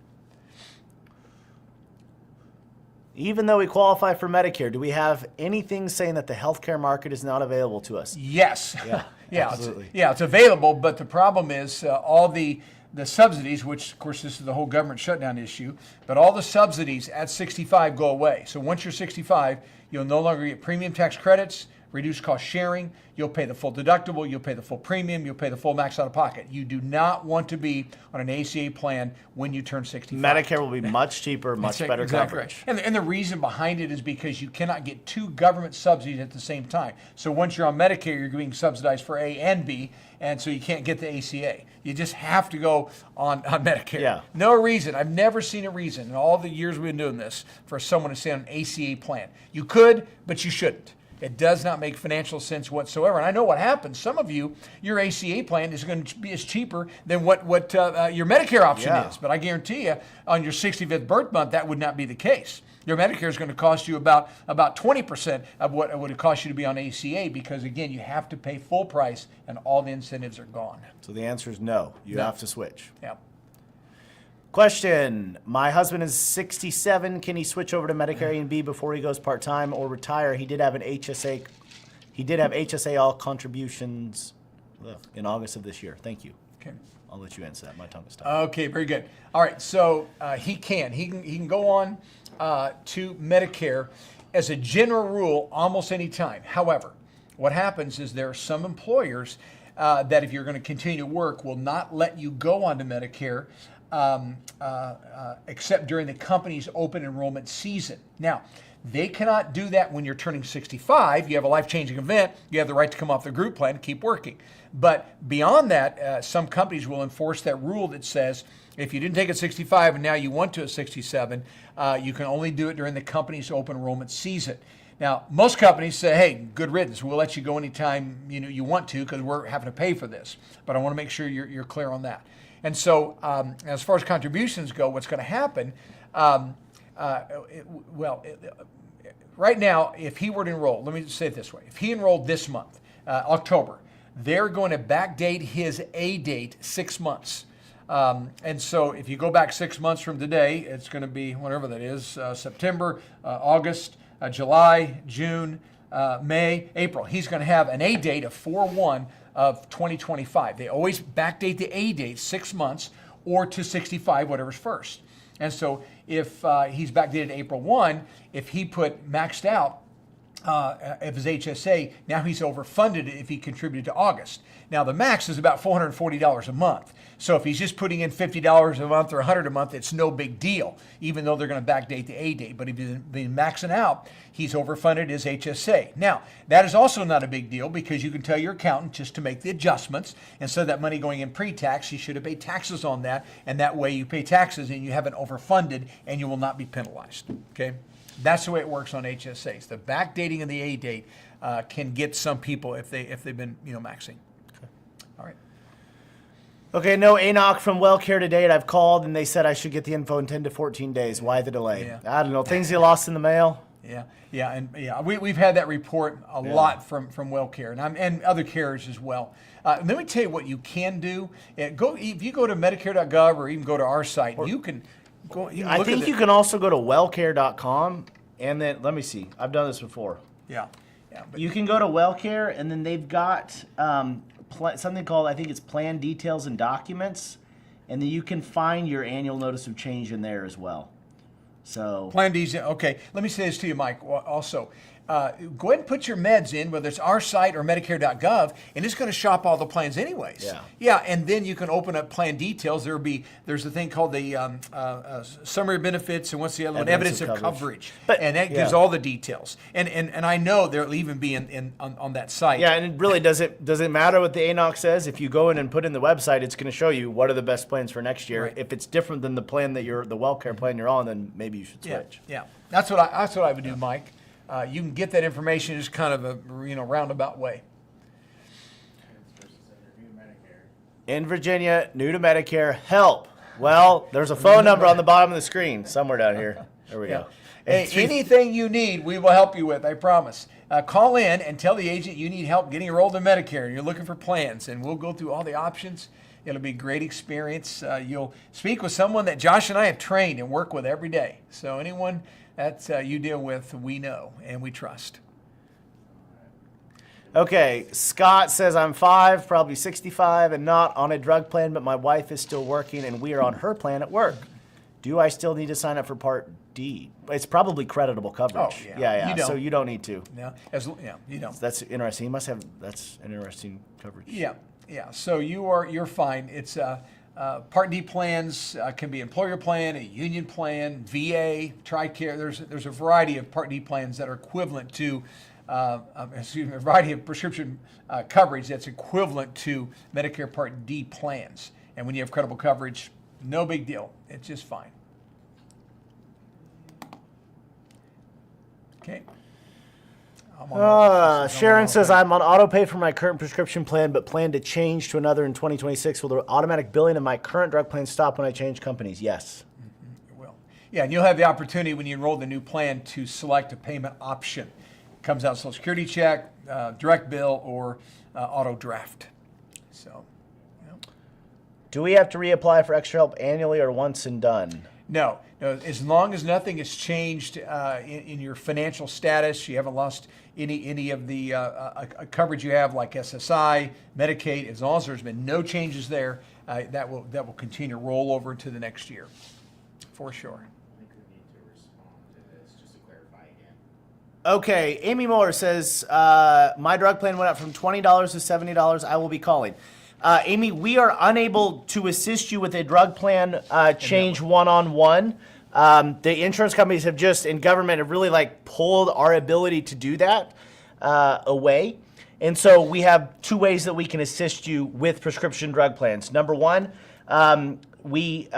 Even though we qualify for Medicare, do we have anything saying that the healthcare market is not available to us? Yes. Yeah, absolutely. It's available, but the problem is all the subsidies, which of course this is the whole government shutdown issue, but all the subsidies at 65 go away. So once you're 65, you'll no longer get premium tax credits, reduced cost sharing, you'll pay the full deductible, you'll pay the full premium, you'll pay the full max out of pocket. You do not want to be on an ACA plan when you turn 65. Medicare will be much cheaper, much better coverage. Right. And the reason behind it is because you cannot get two government subsidies at the same time. So once you're on Medicare, you're being subsidized for A and B, and so you can't get the ACA. You just have to go on Medicare. Yeah. No reason. I've never seen a reason in all the years we've been doing this for someone to stay on an ACA plan. You could, but you shouldn't. It does not make financial sense whatsoever. And I know what happens. Some of you, your ACA plan is going to be as cheaper than what your Medicare option is. But I guarantee you, on your 65th birth month, that would not be the case. Your Medicare is going to cost you about 20% of what it would cost you to be on ACA because, again, you have to pay full price and all the incentives are gone. So the answer is no. You have to switch. Yeah. Question. My husband is 67. Can he switch over to Medicare A and B before he goes part-time or retire? He did have an HSA. He did have HSA all contributions in August of this year. Thank you. Okay. I'll let you answer that. My tongue is tied. Okay, very good. All right, so he can go on to Medicare as a general rule almost any time. However, what happens is there are some employers that if you're going to continue to work will not let you go on to Medicare except during the company's open enrollment season. Now, they cannot do that when you're turning 65. You have a life-changing event. You have the right to come off the group plan and keep working. But beyond that, some companies will enforce that rule that says if you didn't take it at 65 and now you want to at 67, you can only do it during the company's open enrollment season. Now, most companies say, hey, good riddance. We'll let you go anytime you want to because we're having to pay for this. But I want to make sure you're clear on that. And so as far as contributions go, what's going to happen, right now, if he were to enroll, let me say it this way. If he enrolled this month, October, they're going to backdate his A date 6 months. And so if you go back 6 months from today, it's going to be whatever that is, September, August, July, June, May, April. He's going to have an A date of 4/1 of 2025. They always backdate the A date 6 months or to 65, whatever's first. And so if he's backdated April 1, if he put maxed out of his HSA, now he's overfunded if he contributed to August. Now the max is about $440 a month. So if he's just putting in $50 a month or $100 a month, it's no big deal, even though they're going to backdate the A date. But if he's been maxing out, he's overfunded his HSA. Now, that is also not a big deal because you can tell your accountant just to make the adjustments. Instead of that money going in pre-tax, you should have paid taxes on that. And that way you pay taxes and you haven't overfunded and you will not be penalized. Okay? That's the way it works on HSAs. The backdating of the A date can get some people if they've been maxing. Okay. All right. Okay, no ANOC from WellCare to date. I've called and they said I should get the info in 10 to 14 days. Why the delay? Yeah. I don't know. Things you lost in the mail. Yeah, we've had that report a lot from WellCare and other carriers as well. Let me tell you what you can do. If you go to Medicare.gov or even go to our site, you can go. I think you can also go to wellcare.com and then let me see. I've done this before. Yeah. But You can go to WellCare and then they've got something called, I think it's Plan Details and Documents, and then you can find your annual notice of change in there as well. So Plan D's, okay. Let me say this to you, Mike, also. Go ahead and put your meds in, whether it's our site or Medicare.gov, and it's going to shop all the plans anyways. Yeah, and then you can open up plan details. There's a thing called the summary of benefits, and what's the other one? Evidence of coverage. And that gives all the details. And I know there'll even be on that site. Yeah, and it really doesn't matter what the ANOC says. If you go in and put in the website, it's going to show you what are the best plans for next year. Right. If it's different than the plan that the WellCare plan you're on, then maybe you should switch. Yeah. That's what I would do, Mike. You can get that information just kind of a roundabout way. In Virginia, new to Medicare, help. Well, there's a phone number on the bottom of the screen somewhere down here. There we go. Hey, anything you need, we will help you with, I promise. Call in and tell the agent you need help getting enrolled in Medicare and you're looking for plans, and we'll go through all the options. It'll be a great experience. You'll speak with someone that Josh and I have trained and work with every day. So anyone that you deal with, we know and we trust. Okay, Scott says I'm 5, probably 65, and not on a drug plan, but my wife is still working and we are on her plan at work. Do I still need to sign up for Part D? It's probably creditable coverage. Oh, yeah. You don't. So you don't need to. No, you don't. That's interesting. That's an interesting coverage. Yeah. So you're fine. It's Part D plans can be employer plan, a union plan, VA, TRICARE. There's a variety of Part D plans that are equivalent to a variety of prescription coverage that's equivalent to Medicare Part D plans. And when you have credible coverage, no big deal. It's just fine. Okay. Sharon says I'm on auto pay for my current prescription plan, but plan to change to another in 2026. Will the automatic billing of my current drug plan stop when I change companies? Yes. It will. Yeah, and you'll have the opportunity when you enroll the new plan to select a payment option. It comes out Social Security check, direct bill, or auto draft. So, Do we have to reapply for extra help annually or once and done? No. As long as nothing has changed in your financial status, you haven't lost any of the coverage you have, like SSI, Medicaid. As long as there's been no changes there, that will continue to roll over to the next year, for sure. I think we need to respond to this, just to clarify again. Okay, Amy Moore says, my drug plan went up from $20 to $70. I will be calling. Amy, we are unable to assist you with a drug plan change one-on-one. The insurance companies have just, and government have really like pulled our ability to do that away. And so we have two ways that we can assist you with prescription drug plans. Number one, probably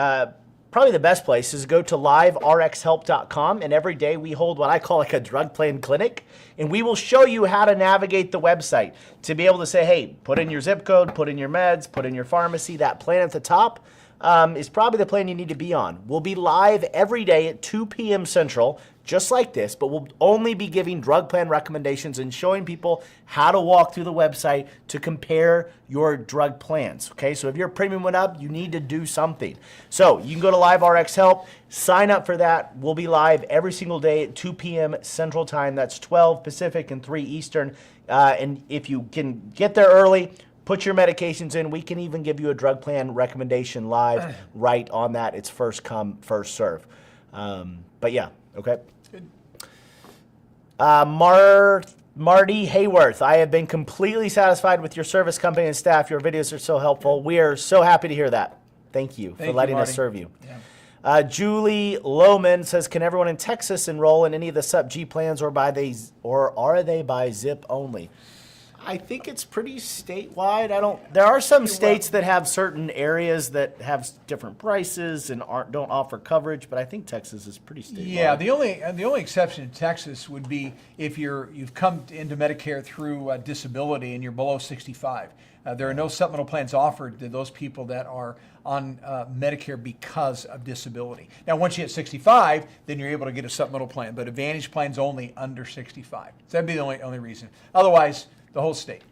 the best place is go to liverxhelp.com, and every day we hold what I call like a drug plan clinic, and we will show you how to navigate the website to be able to say, hey, put in your zip code, put in your meds, put in your pharmacy. That plan at the top is probably the plan you need to be on. We'll be live every day at 2 p.m. Central, just like this, but we'll only be giving drug plan recommendations and showing people how to walk through the website to compare your drug plans, okay? So if your premium went up, you need to do something. So you can go to LiveRx Help, sign up for that. We'll be live every single day at 2 p.m. Central Time. That's 12 Pacific and 3 Eastern. And if you can get there early, put your medications in. We can even give you a drug plan recommendation live right on that. It's first come, first serve. But yeah, okay. Good. Marty Hayworth, I have been completely satisfied with your service company and staff. Your videos are so helpful. We are so happy to hear that. Thank you for letting us serve you. Yeah. Julie Lohman says, can everyone in Texas enroll in any of the Sup-G plans or are they by zip only? I think it's pretty statewide. There are some states that have certain areas that have different prices and don't offer coverage, but I think Texas is pretty statewide. Yeah, the only exception in Texas would be if you've come into Medicare through disability and you're below 65. There are no supplemental plans offered to those people that are on Medicare because of disability. Now, once you hit 65, then you're able to get a supplemental plan, but Advantage plans only under 65. So that'd be the only reason. Otherwise, the whole state.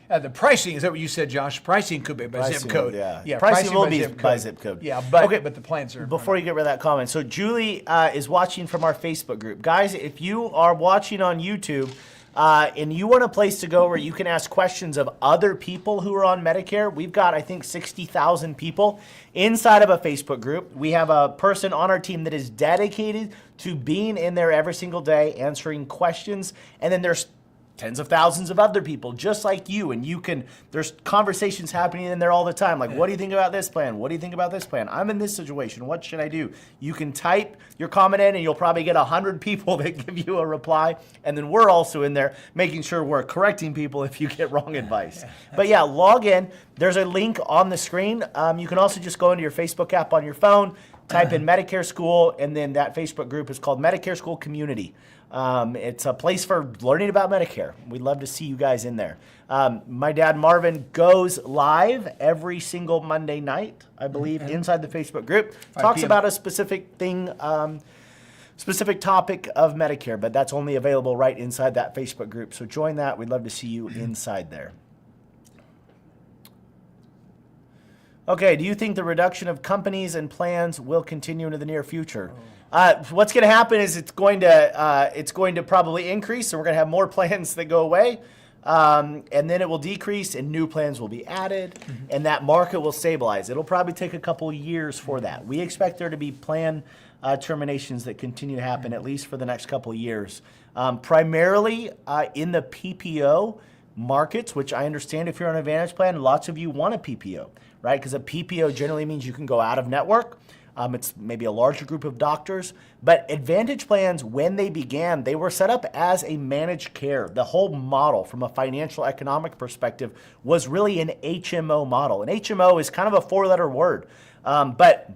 The pricing, is that what you said, Josh? Pricing could be by zip code. Yeah, pricing will be by zip code. Yeah, but the plans are... Before you get rid of that comment, so Julie is watching from our Facebook group. Guys, if you are watching on YouTube and you want a place to go where you can ask questions of other people who are on Medicare, we've got, I think, 60,000 people inside of a Facebook group. We have a person on our team that is dedicated to being in there every single day, answering questions, and then there's tens of thousands of other people just like you, and there's conversations happening in there all the time, like, what do you think about this plan? What do you think about this plan? I'm in this situation. What should I do? You can type your comment in and you'll probably get 100 people that give you a reply, and then we're also in there making sure we're correcting people if you get wrong advice. But yeah, log in. There's a link on the screen. You can also just go into your Facebook app on your phone, type in Medicare School, and then that Facebook group is called Medicare School Community. It's a place for learning about Medicare. We'd love to see you guys in there. My dad, Marvin, goes live every single Monday night, I believe, inside the Facebook group. Talks about a specific thing, specific topic of Medicare, but that's only available right inside that Facebook group. So join that. We'd love to see you inside there. Okay, do you think the reduction of companies and plans will continue into the near future? What's going to happen is it's going to probably increase, so we're going to have more plans that go away, and then it will decrease, and new plans will be added, and that market will stabilize. It'll probably take a couple years for that. We expect there to be plan terminations that continue to happen at least for the next couple of years, primarily in the PPO markets, which I understand if you're on an Advantage plan, lots of you want a PPO, right? Because a PPO generally means you can go out of network. It's maybe a larger group of doctors, but Advantage plans, when they began, they were set up as a managed care. The whole model from a financial economic perspective was really an HMO model. And HMO is kind of a four-letter word, but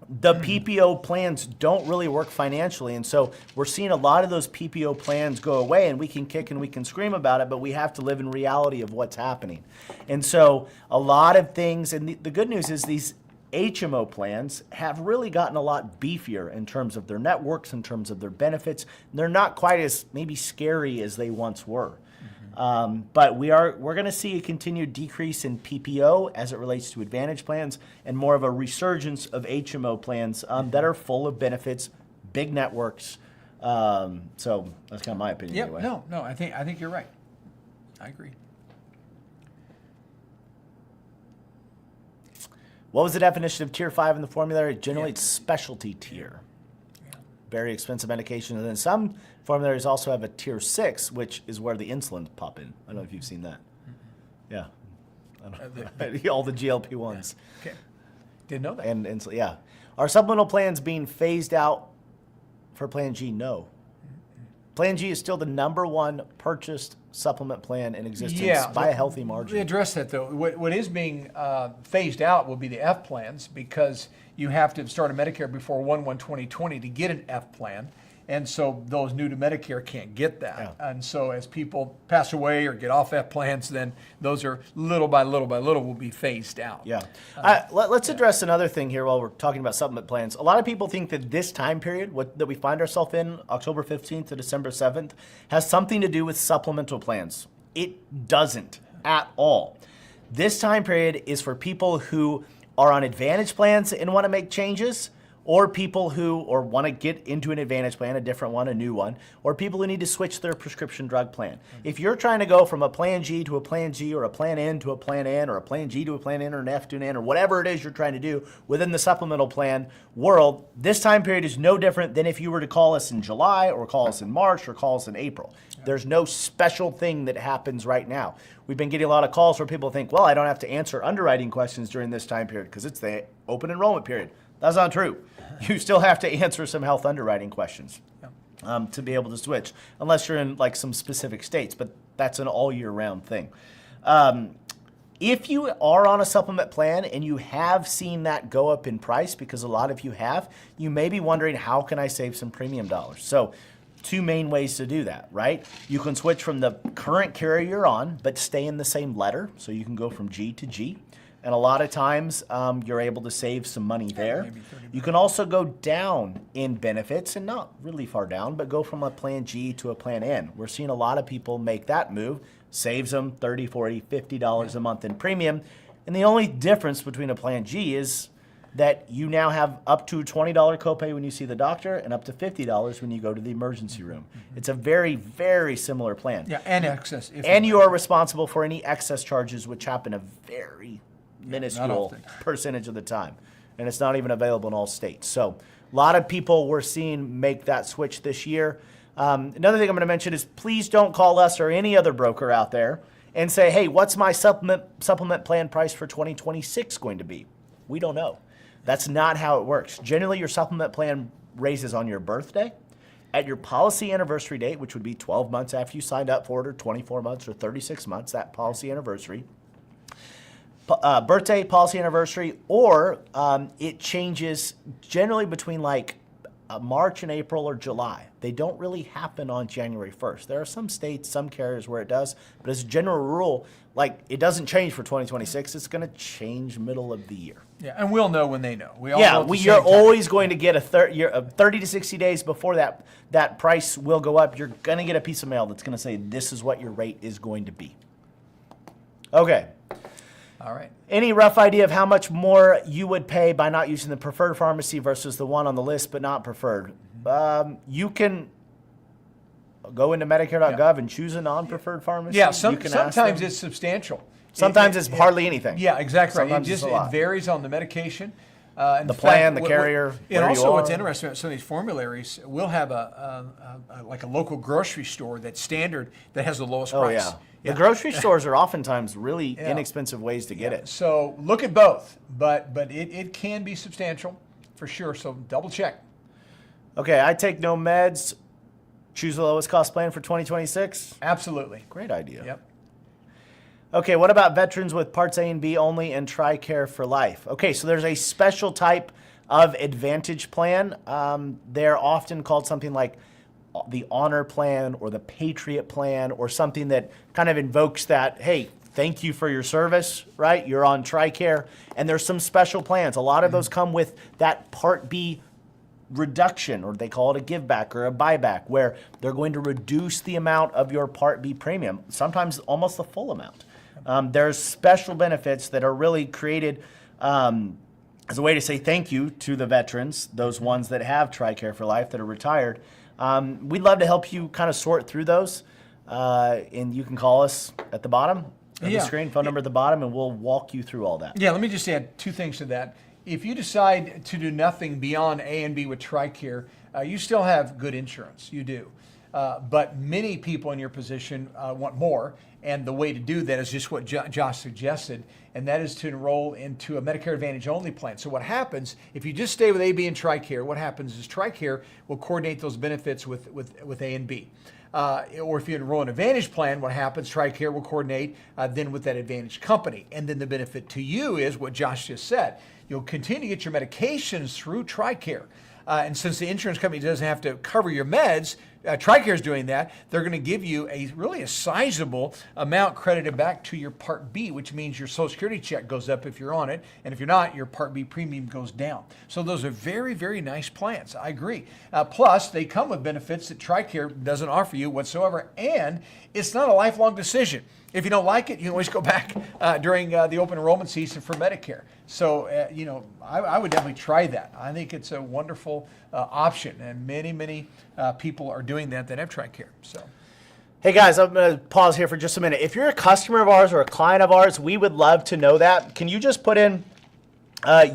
the PPO plans don't really work financially. And so we're seeing a lot of those PPO plans go away, and we can kick and we can scream about it, but we have to live in reality of what's happening. And so a lot of things, and the good news is these HMO plans have really gotten a lot beefier in terms of their networks, in terms of their benefits. They're not quite as maybe scary as they once were. But we're going to see a continued decrease in PPO as it relates to Advantage plans, and more of a resurgence of HMO plans that are full of benefits, big networks. So that's kind of my opinion. Yep. Anyway. No, I think you're right. I agree. What was the definition of Tier 5 in the formulary? Generally, it's specialty tier. Very expensive medication. And then some formularies also have a Tier 6, which is where the insulins pop in. I don't know if you've seen that. Yeah. All the GLP-1s. Yeah. Okay. Didn't know that. And insulin, yeah. Are supplemental plans being phased out for Plan G? No. Plan G is still the #1 purchased supplement plan in existence by a healthy margin. They address that, though. What is being phased out will be the F plans, because you have to start a Medicare before 1/1/2020 to get an F plan. And so those new to Medicare can't get that. Yeah. And so as people pass away or get off F plans, then those are little by little by little will be phased out. Yeah. Let's address another thing here while we're talking about supplement plans. A lot of people think that this time period that we find ourselves in, October 15th to December 7th, has something to do with supplemental plans. It doesn't at all. This time period is for people who are on Advantage plans and want to make changes, or people who want to get into an Advantage plan, a different one, a new one, or people who need to switch their prescription drug plan. If you're trying to go from a Plan G to a Plan G, or a Plan N to a Plan N, or a Plan G to a Plan N, or an F to an N, or whatever it is you're trying to do within the supplemental plan world, this time period is no different than if you were to call us in July, or call us in March, or call us in April. There's no special thing that happens right now. We've been getting a lot of calls where people think, well, I don't have to answer underwriting questions during this time period because it's the open enrollment period. That's not true. You still have to answer some health underwriting questions to be able to switch, unless you're in like some specific states, but that's an all year round thing. If you are on a supplement plan and you have seen that go up in price, because a lot of you have, you may be wondering, how can I save some premium dollars? So 2 main ways to do that, right? You can switch from the current carrier you're on, but stay in the same letter. So you can go from G to G. And a lot of times you're able to save some money there. You can also go down in benefits, and not really far down, but go from a Plan G to a Plan N. We're seeing a lot of people make that move, saves them $30, $40, $50 a month in premium. And the only difference between a Plan G is that you now have up to $20 copay when you see the doctor, and up to $50 when you go to the emergency room. It's a very, very similar plan. Yeah, and excess. And you are responsible for any excess charges, which happen a very minuscule percentage of the time. And it's not even available in all states. So a lot of people we're seeing make that switch this year. Another thing I'm going to mention is, please don't call us or any other broker out there and say, hey, what's my supplement plan price for 2026 going to be? We don't know. That's not how it works. Generally, your supplement plan raises on your birthday, at your policy anniversary date, which would be 12 months after you signed up for it, or 24 months, or 36 months, that policy anniversary. Birthday, policy anniversary, or it changes generally between like March and April or July. They don't really happen on January 1st. There are some states, some carriers where it does, but as a general rule, like, it doesn't change for 2026. It's going to change middle of the year. Yeah, and we'll know when they know. We all know you're always going to get a 30 to 60 days before that price will go up. You're going to get a piece of mail that's going to say this is what your rate is going to be. Okay. All right. Any rough idea of how much more you would pay by not using the preferred pharmacy versus the one on the list but not preferred? You can go into Medicare.gov and choose a non-preferred pharmacy. Yeah, sometimes it's substantial. Sometimes it's hardly anything. Yeah, exactly. Sometimes It varies on the medication. The plan, the carrier, and also what's interesting about some of these formularies, we'll have like a local grocery store that's standard that has the lowest price. Oh, yeah. The grocery stores are oftentimes really inexpensive ways to get it. So look at both, but it can be substantial for sure, so double check. Okay, I take no meds, choose the lowest cost plan for 2026? Absolutely. Great idea. Yep. Okay, what about veterans with Parts A and B only and TRICARE for life? Okay, so there's a special type of Advantage plan. They're often called something like the Honor Plan or the Patriot Plan, or something that kind of invokes that, hey, thank you for your service, right? You're on TRICARE, and there's some special plans. A lot of those come with that Part B reduction, or they call it a give back or a buyback, where they're going to reduce the amount of your Part B premium, sometimes almost the full amount. There's special benefits that are really created as a way to say thank you to the veterans, those ones that have TRICARE for life that are retired. We'd love to help you kind of sort through those, and you can call us at the bottom of the screen, phone number at the bottom, and we'll walk you through all that. Yeah, let me just add two things to that. If you decide to do nothing beyond A and B with TRICARE, you still have good insurance. You do. But many people in your position want more, and the way to do that is just what Josh suggested, and that is to enroll into a Medicare Advantage only plan. So what happens, if you just stay with A, B, and TRICARE, what happens is TRICARE will coordinate those benefits with A and B. Or if you enroll in an Advantage plan, what happens, TRICARE will coordinate then with that Advantage company. And then the benefit to you is what Josh just said. You'll continue to get your medications through TRICARE. And since the insurance company doesn't have to cover your meds, TRICARE is doing that. They're going to give you a sizable amount credited back to your Part B, which means your Social Security check goes up if you're on it, and if you're not, your Part B premium goes down. So those are very, very nice plans. I agree. Plus, they come with benefits that TRICARE doesn't offer you whatsoever, and it's not a lifelong decision. If you don't like it, you can always go back during the open enrollment season for Medicare. So, I would definitely try that. I think it's a wonderful option, and many people are doing that have TRICARE. So, Hey guys, I'm going to pause here for just a minute. If you're a customer of ours or a client of ours, we would love to know that. Can you just put in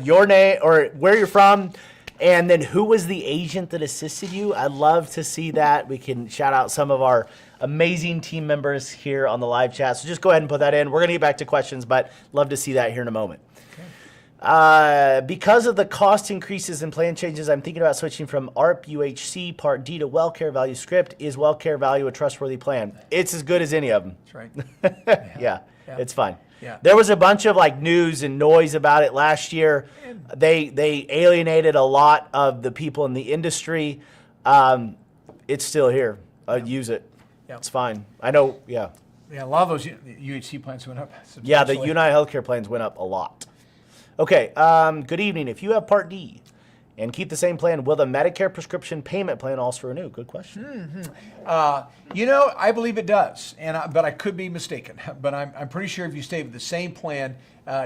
your name or where you're from, and then who was the agent that assisted you? I'd love to see that. We can shout out some of our amazing team members here on the live chat. So just go ahead and put that in. We're going to get back to questions, but love to see that here in a moment. Because of the cost increases and plan changes, I'm thinking about switching from ARP UHC Part D to WellCare Value Script. Is WellCare Value a trustworthy plan? It's as good as any of them. that's right. Yeah, it's fine. Yeah. There was a bunch of news and noise about it last year. They alienated a lot of the people in the industry. It's still here. Use it. Yeah. It's fine. I know. Yeah. Yeah, a lot of those UHC plans went up substantially. Yeah, the United Healthcare plans went up a lot. Okay. Good evening. If you have Part D and keep the same plan, will the Medicare prescription payment plan also renew? Good question. I believe it does, but I could be mistaken. But I'm pretty sure if you stay with the same plan,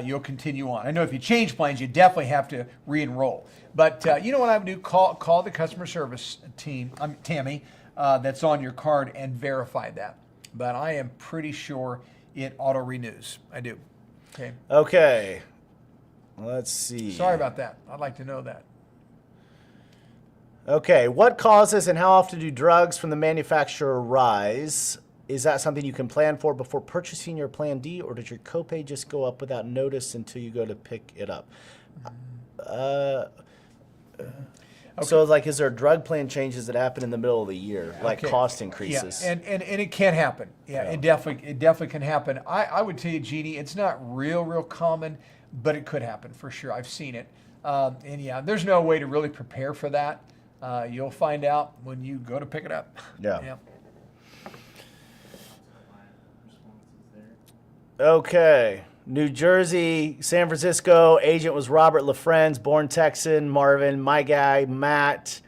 you'll continue on. I know if you change plans, you definitely have to re-enroll. But you know what I would do? Call the customer service team, Tammy, that's on your card, and verify that. But I am pretty sure it auto-renews. I do. Okay. Okay. Let's see. Sorry about that. I'd like to know that. Okay, what causes and how often do drugs from the manufacturer rise? Is that something you can plan for before purchasing your Plan D, or does your copay just go up without notice until you go to pick it up? So, is there drug plan changes that happen in the middle of the year, cost increases? Yeah, and it can happen. Yeah, it definitely can happen. I would tell you, Jeannie, it's not real common, but it could happen for sure. I've seen it, and yeah, there's no way to really prepare for that. You'll find out when you go to pick it up. Yeah. Okay. New Jersey, San Francisco. Agent was Robert LaFrenz, born Texan. Marvin, my guy, Matt.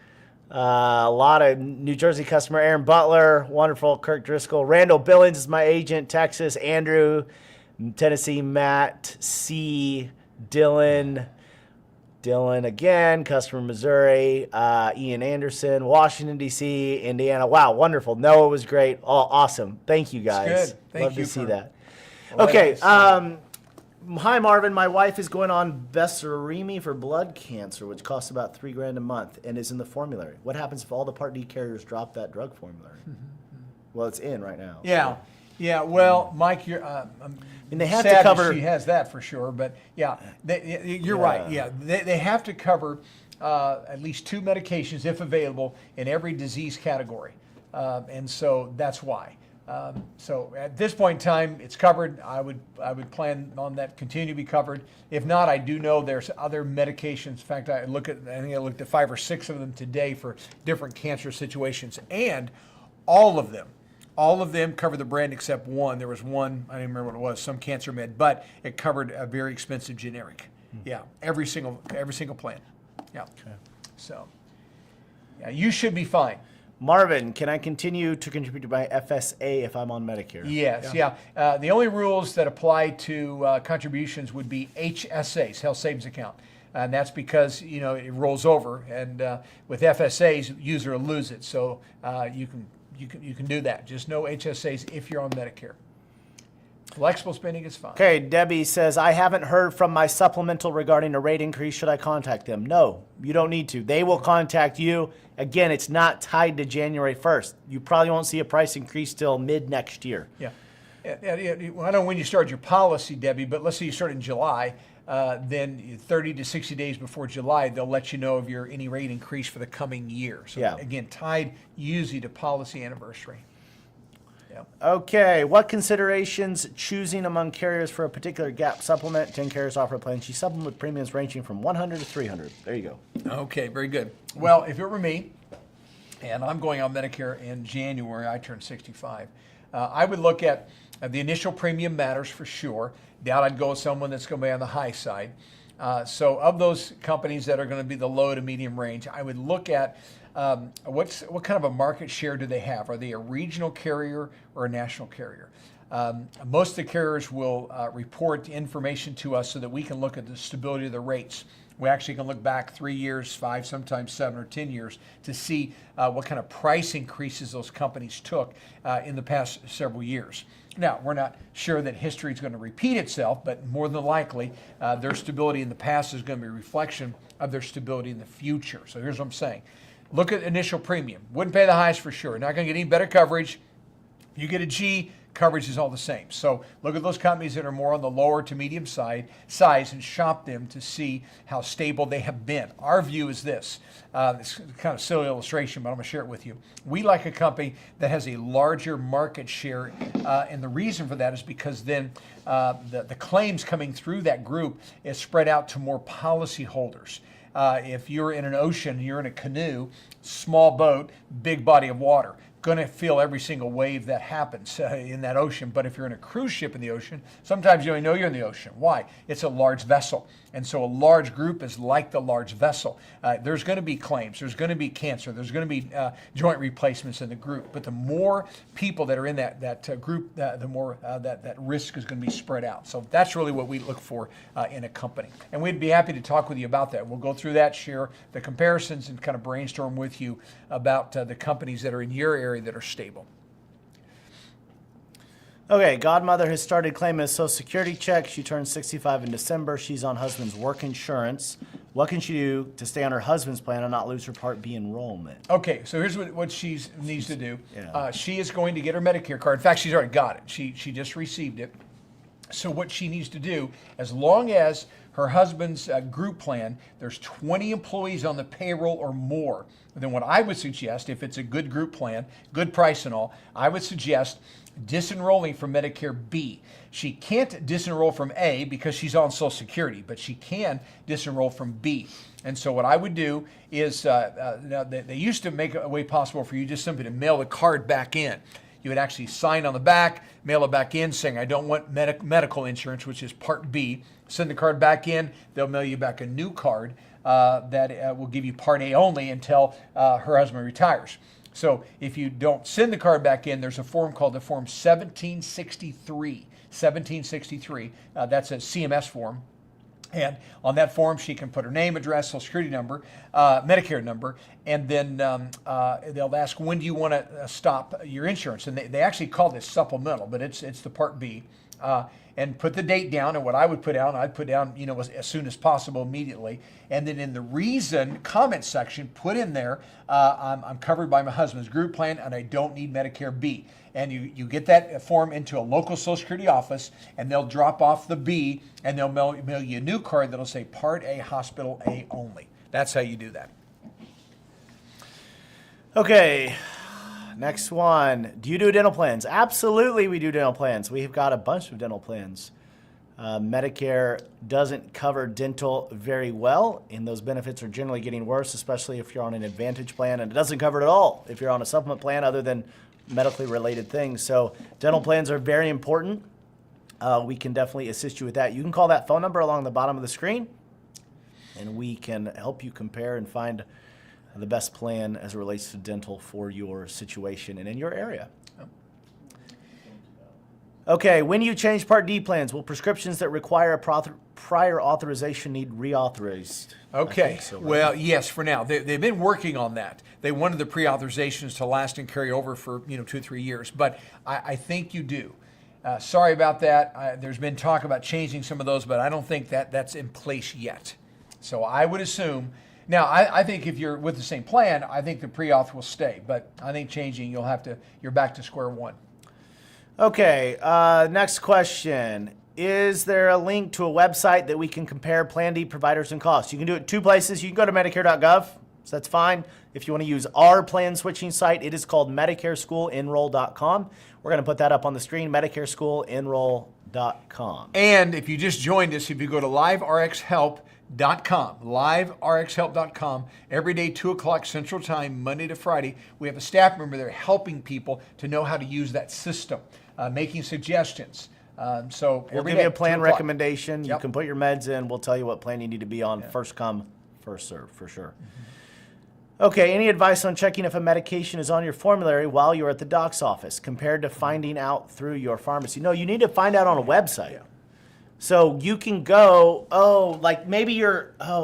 A lot of New Jersey customer. Aaron Butler, wonderful. Kirk Driscoll. Randall Billings is my agent. Texas. Andrew, Tennessee. Matt C. Dylan again, customer Missouri, Ian Anderson, Washington, D.C., Indiana. Wow, wonderful. Noah was great. Oh, awesome. Thank you, guys. It's good. Thank Love you to see for that. letting Okay. us see Hi, Marvin. My wife is going on Besseremi for blood cancer, which costs about $3,000 a month and is in the formulary. What happens if all the Part D carriers drop that drug formulary? Well, it's in right now. Yeah. Yeah, well, Mike, you're. They have sad to cover. that she has that for sure, but yeah, you're right. Yeah, they have to cover at least 2 medications, if available, in every disease category, and so that's why. So at this point in time, it's covered. I would plan on that continue to be covered. If not, I do know there's other medications. In fact, I think I looked at 5 or 6 of them today for different cancer situations, and all of them cover the brand except one. There was one, I don't even remember what it was, some cancer med, but it covered a very expensive generic. Yeah, every single plan. Yeah. Okay. So, yeah, you should be fine. Marvin, can I continue to contribute to my FSA if I'm on Medicare? Yes, yeah. The only rules that apply to contributions would be HSAs, Health Savings Account. And that's because, it rolls over. And with FSAs, user will lose it. So you can do that. Just no HSAs if you're on Medicare. Flexible spending is fine. Okay, Debbie says, I haven't heard from my supplemental regarding a rate increase. Should I contact them? No, you don't need to. They will contact you. Again, it's not tied to January 1st. You probably won't see a price increase till mid next year. Yeah. Well, I don't know when you start your policy, Debbie, but let's say you start in July, then 30 to 60 days before July, they'll let you know of your any rate increase for the coming year. So Yeah. again, tied usually to policy anniversary. Yeah. Okay, what considerations choosing among carriers for a particular gap supplement? 10 carriers offer a plan. She supplement with premiums ranging from 100 to 300. There you go. Okay, very good. Well, if it were me, and I'm going on Medicare in January, I turn 65, I would look at the initial premium matters for sure. Doubt I'd go with someone that's going to be on the high side. So of those companies that are going to be the low to medium range, I would look at what kind of a market share do they have? Are they a regional carrier or a national carrier? Most of the carriers will report information to us so that we can look at the stability of the rates. We actually can look back 3 years, 5, sometimes 7 or 10 years to see what kind of price increases those companies took in the past several years. Now, we're not sure that history is going to repeat itself, but more than likely, their stability in the past is going to be a reflection of their stability in the future. So here's what I'm saying. Look at initial premium. Wouldn't pay the highest for sure. Not going to get any better coverage. If you get a G, coverage is all the same. So look at those companies that are more on the lower to medium size and shop them to see how stable they have been. Our view is this. It's kind of a silly illustration, but I'm going to share it with you. We like a company that has a larger market share, and the reason for that is because then the claims coming through that group is spread out to more policy holders. If you're in an ocean, you're in a canoe, small boat, big body of water, going to feel every single wave that happens in that ocean. But if you're in a cruise ship in the ocean, sometimes you don't know you're in the ocean. Why? It's a large vessel. And so a large group is like the large vessel. There's going to be claims. There's going to be cancer. There's going to be joint replacements in the group. But the more people that are in that group, the more that risk is going to be spread out. So that's really what we look for in a company. And we'd be happy to talk with you about that. We'll go through that, share the comparisons, and kind of brainstorm with you about the companies that are in your area that are stable. Okay, godmother has started claiming a Social Security check. She turns 65 in December. She's on husband's work insurance. What can she do to stay on her husband's plan and not lose her Part B enrollment? Okay, so here's what she needs to do. Yeah. She is going to get her Medicare card. In fact, she's already got it. She just received it. So what she needs to do, as long as her husband's group plan, there's 20 employees on the payroll or more, then what I would suggest, if it's a good group plan, good price and all, I would suggest disenrolling from Medicare B. She can't disenroll from A because she's on Social Security, but she can disenroll from B. And so what I would do is, now they used to make a way possible for you just simply to mail the card back in. You would actually sign on the back, mail it back in saying, I don't want medical insurance, which is Part B. Send the card back in. They'll mail you back a new card that will give you Part A only until her husband retires. So if you don't send the card back in, there's a form called the Form 1763. 1763. That's a CMS form. And on that form, she can put her name, address, Social Security number, Medicare number, and then they'll ask, when do you want to stop your insurance? And they actually call this supplemental, but it's the Part B. And put the date down, and what I would put down, I'd put down, as soon as possible, immediately. And then in the reason comment section, put in there, I'm covered by my husband's group plan, and I don't need Medicare B. And you get that form into a local Social Security office, and they'll drop off the B, and they'll mail you a new card that'll say Part A, Hospital A only. That's how you do that. Okay, next one. Do you do dental plans? Absolutely, we do dental plans. We've got a bunch of dental plans. Medicare doesn't cover dental very well, and those benefits are generally getting worse, especially if you're on an Advantage plan, and it doesn't cover it at all if you're on a supplement plan other than medically related things. So dental plans are very important. We can definitely assist you with that. You can call that phone number along the bottom of the screen, and we can help you compare and find the best plan as it relates to dental for your situation and in your area. Okay, when you change Part D plans, will prescriptions that require a prior authorization need reauthorized? Okay, So, right? well, yes, for now. They've been working on that. They wanted the pre-authorizations to last and carry over for 2 or 3 years, but I think you do. Sorry about that. There's been talk about changing some of those, but I don't think that's in place yet. So I would assume. Now, I think if you're with the same plan, I think the pre-auth will stay. But I think changing, you're back to square one. Okay, next question. Is there a link to a website that we can compare Plan D providers and costs? You can do it two places. You can go to Medicare.gov, so that's fine. If you want to use our plan switching site, it is called MedicareSchoolEnroll.com. We're going to put that up on the screen, MedicareSchoolEnroll.com. And if you just joined us, if you go to liverxhelp.com, every day, 2 o'clock Central Time, Monday to Friday, we have a staff member there helping people to know how to use that system, making suggestions. So We'll every give day, you a plan 2 o'clock. recommendation. You Yep. can put your meds in. We'll tell you what plan you need to be on. First come, first serve, for sure. Okay, any advice on checking if a medication is on your formulary while you're at the doc's office compared to finding out through your pharmacy? No, you need to find out on a website. Yeah. So you can go,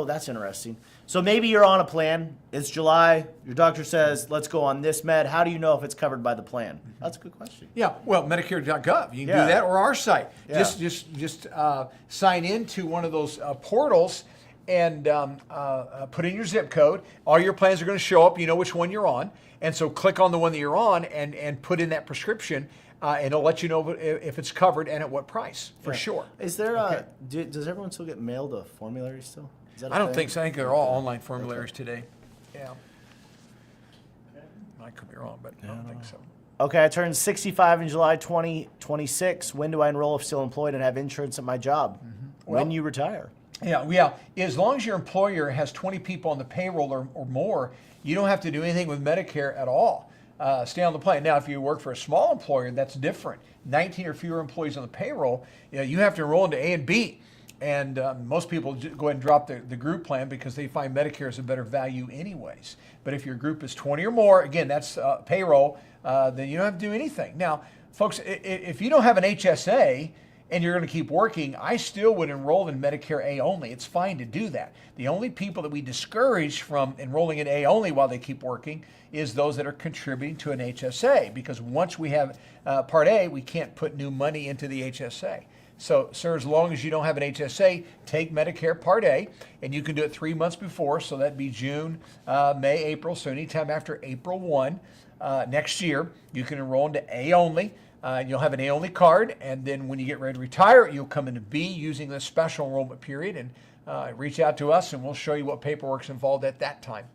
that's interesting. So maybe you're on a plan, it's July, your doctor says, let's go on this med. How do you know if it's covered by the plan? That's a good question. Yeah, well, Medicare.gov. You can Yeah. do that, or our site. Yeah. Just sign into one of those portals and put in your zip code. All your plans are going to show up. You know which one you're on, and so click on the one that you're on and put in that prescription, and it'll let you know if it's covered and at what price for sure. Is there does everyone still get mailed a formulary still? Is that a I don't thing? think so. I think they're all online formularies today. Yeah. I could be wrong, but I don't think so. Okay, I turned 65 in July 2026. When do I enroll if still employed and have insurance at my job? When you retire. Yeah. As long as your employer has 20 people on the payroll or more, you don't have to do anything with Medicare at all. Stay on the plan. Now, if you work for a small employer, that's different. 19 or fewer employees on the payroll, you have to enroll into A and B. And most people go ahead and drop the group plan because they find Medicare is a better value anyways. But if your group is 20 or more, again, that's payroll, then you don't have to do anything. Now, folks, if you don't have an HSA and you're going to keep working, I still would enroll in Medicare A only. It's fine to do that. The only people that we discourage from enrolling in A only while they keep working is those that are contributing to an HSA, because once we have Part A, we can't put new money into the HSA. So, sir, as long as you don't have an HSA, take Medicare Part A, and you can do it 3 months before, so that'd be June, May, April, so anytime after April 1 next year, you can enroll into A only. You'll have an A only card, and then when you get ready to retire, you'll come into B using the special enrollment period, and reach out to us, and we'll show you what paperwork's involved at that time.